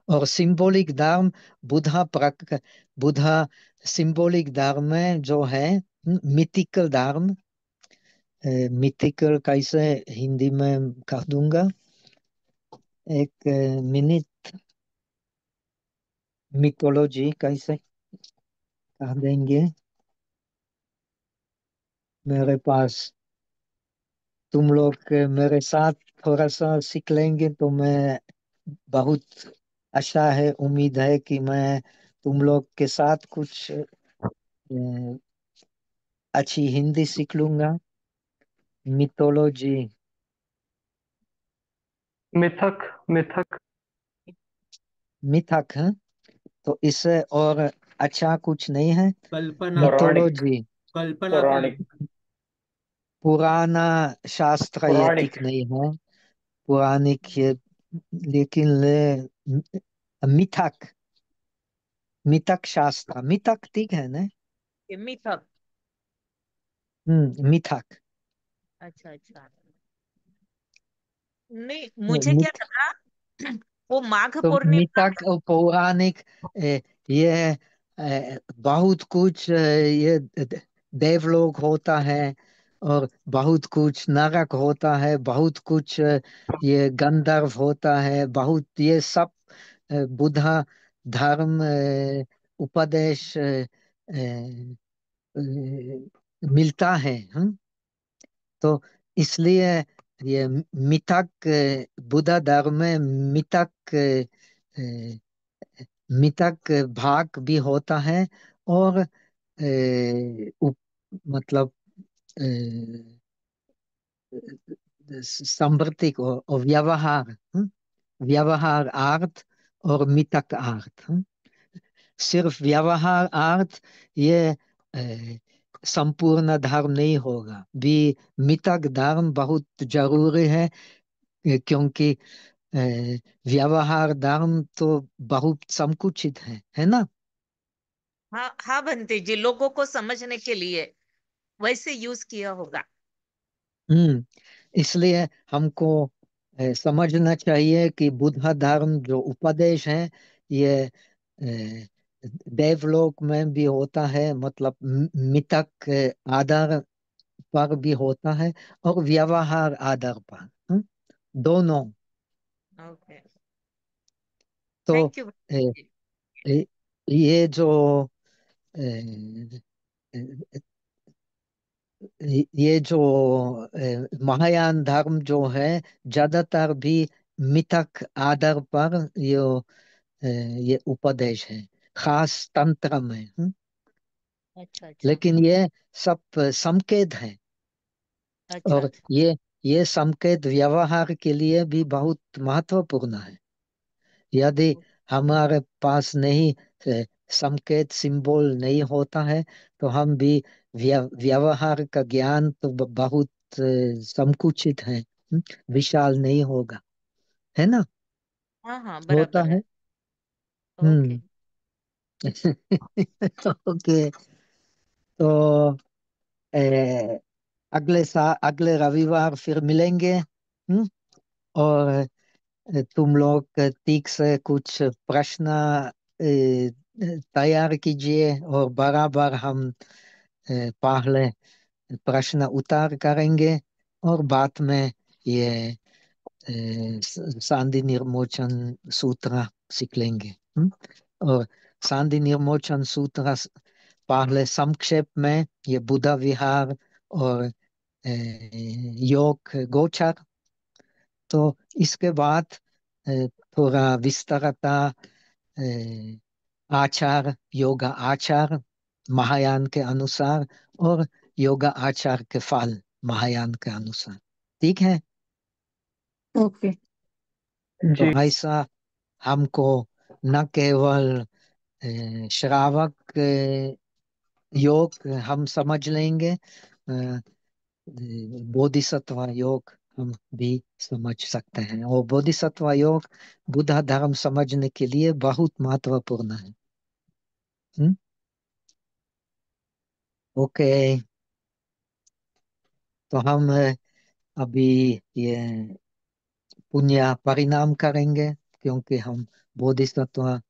और सिंबॉलिक धर्म बुधा सिंबॉलिक धर्म में जो है मिथिकल धर्म। मिथिकल कैसे हिंदी में कह दूंगा, एक मिनट। मिथोलॉजी कैसे कह देंगे मेरे पास। तुम लोग मेरे साथ थोड़ा सा सीख लेंगे तो मैं बहुत आशा है, उम्मीद है कि मैं तुम लोग के साथ कुछ अच्छी हिंदी सीख लूंगा। मिथोलॉजी, मिथक, मिथक। मिथक है, तो इससे और अच्छा कुछ नहीं है। कल्पना पौराणिक, मिथोलॉजी कल्पना पौराणिक, करना। पुराना शास्त्र, ये ठीक पौराणिक। नहीं है। पौराणिक ये, लेकिन मिथक, मिथक शास्त्र, मिथक ठीक है ना। ये मिथक। मिथक। अच्छा अच्छा। नहीं, मुझे क्या लगा वो माघ तो पूर्णिमा। मिथक और पौराणिक, ये बहुत कुछ, ये देवलोक होता है, और बहुत कुछ नरक होता है, बहुत कुछ ये गंधर्व होता है, बहुत ये सब बुद्धा धर्म उपदेश मिलता है। तो इसलिए ये मिथक, बुद्ध धर्म में मिथक, मिथक भाग भी होता है, और मतलब सांप्रतिक और व्यवहार, व्यवहार अर्थ और मिथक अर्थ। सिर्फ व्यवहार अर्थ ये संपूर्ण धर्म नहीं होगा भी। मिथक धर्म बहुत जरूरी है, क्योंकि अ, व्यवहार धर्म तो बहुत संकुचित है ना। हाँ हाँ बनते जी, लोगों को समझने के लिए वैसे यूज किया होगा। हम्म इसलिए हमको समझना चाहिए कि बुद्ध धर्म जो उपदेश है, ये देवलोक में भी होता है, मतलब मितक आधार पर भी होता है, और व्यवहार आधार पर, दोनों। ओके। तो थैंक यू। अ, अ, ये जो अ, ये जो महायान धर्म जो है, ज्यादातर भी मिथक आधार पर ये उपदेश है, खास तंत्र में। अच्छा अच्छा। लेकिन ये सब संकेत है, अच्छा और अच्छा। ये संकेत व्यवहार के लिए भी बहुत महत्वपूर्ण है। यदि हमारे पास नहीं संकेत, सिंबल नहीं होता है, तो हम भी व्यवहार का ज्ञान तो बहुत संकुचित है, विशाल नहीं होगा, है ना। हाँ हाँ होता बराबर है। है। ओके। हम्म ओके। तो ए, अगले रविवार फिर मिलेंगे। और तुम लोग ठीक से कुछ प्रश्न तैयार कीजिए, और बराबर हम पहले प्रश्न उत्तर करेंगे, और बाद में ये सांधि निर्मोचन सूत्र सीख लेंगे। और सांधि निर्मोचन सूत्र पहले संक्षेप में ये बुद्ध विहार और योग गोचर। तो इसके बाद अ, थोड़ा विस्तारता आचार, योगा आचार महायान के अनुसार, और योगा आचार के फल महायान के अनुसार। ठीक है। ओके। तो जी। ऐसा हमको न केवल श्रावक योग हम समझ लेंगे, बोधिसत्व योग हम भी समझ सकते हैं, और बोधिसत्व योग बुद्ध धर्म समझने के लिए बहुत महत्वपूर्ण है। ओके, तो हम अभी ये पुण्य परिणाम करेंगे, क्योंकि हम बोधिसत्व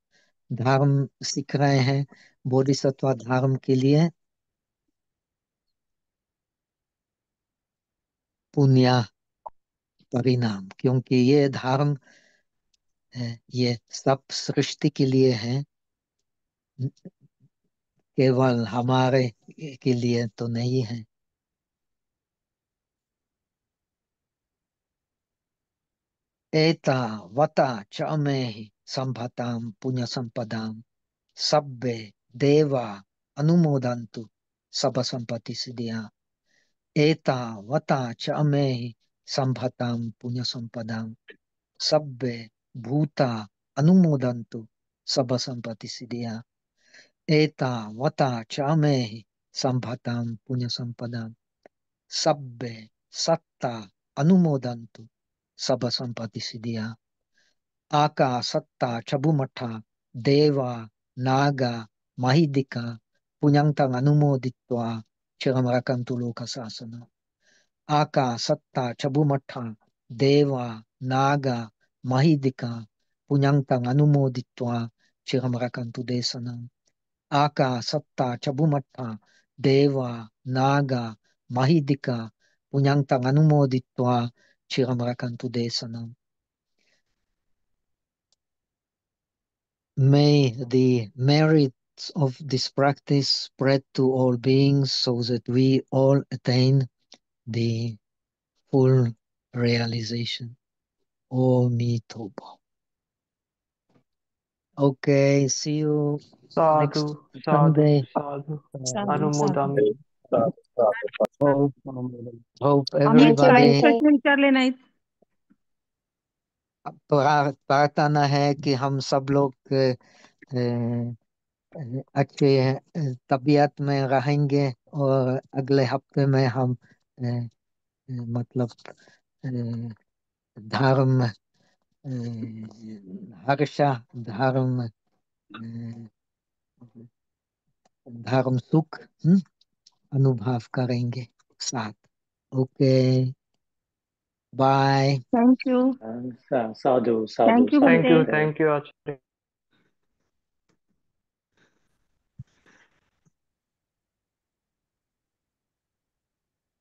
धर्म सीख रहे हैं। बोधिसत्व धर्म के लिए पुण्य परिणाम, क्योंकि ये धर्म ये सब सृष्टि के लिए है, केवल हमारे के लिए तो नहीं है। एता वता च मे संभताम पुण्य संपदाम सब्बे देवा अनुमोदन्तु सब संपत्ति सिद्धिया। एता वता च मे संभताम पुण्य संपदाम सब्बे भूता अनुमोदन्तु सब संपत्ति सिद्धिया। एता वता च मे संभताम पुण्य संपदाम सब्बे सत्ता अनुमोदन्तु सब संपत्ति सिद्धिया। आका सत्ता चबुमठा देवा नागा महिदिका पुण्यंतं अनुमोदित्वा चिरं रक्षन्तु लोक शासनम्। आका सत्ता चबुमठा देवा नागा महिदिका पुण्यंतं अनुमोदित्वा चिरं रक्षन्तु देशनम्। आका सत्ता चबुमठा देवा नागा महिदिका पुण्यंतं अनुमोदित्वा चिरं रक्षन्तु देशनम्। May the merits of this practice spread to all beings so that we all attain the full realization. Om Toba. Okay, see you साधु next साधु Sunday. साधु साधु अनुमोदामि। Hope नेक्स्ट टाइम everybody प्रश्न विचारले नाहीत. प्रार्थना है कि हम सब लोग अच्छे तबीयत में रहेंगे, और अगले हफ्ते में हम मतलब धर्म हर्ष धर्म धर्म सुख अनुभव करेंगे साथ। Okay, bye. Thank you. साधु साधु थैंक यू साधु बंते. Thank you Acharya.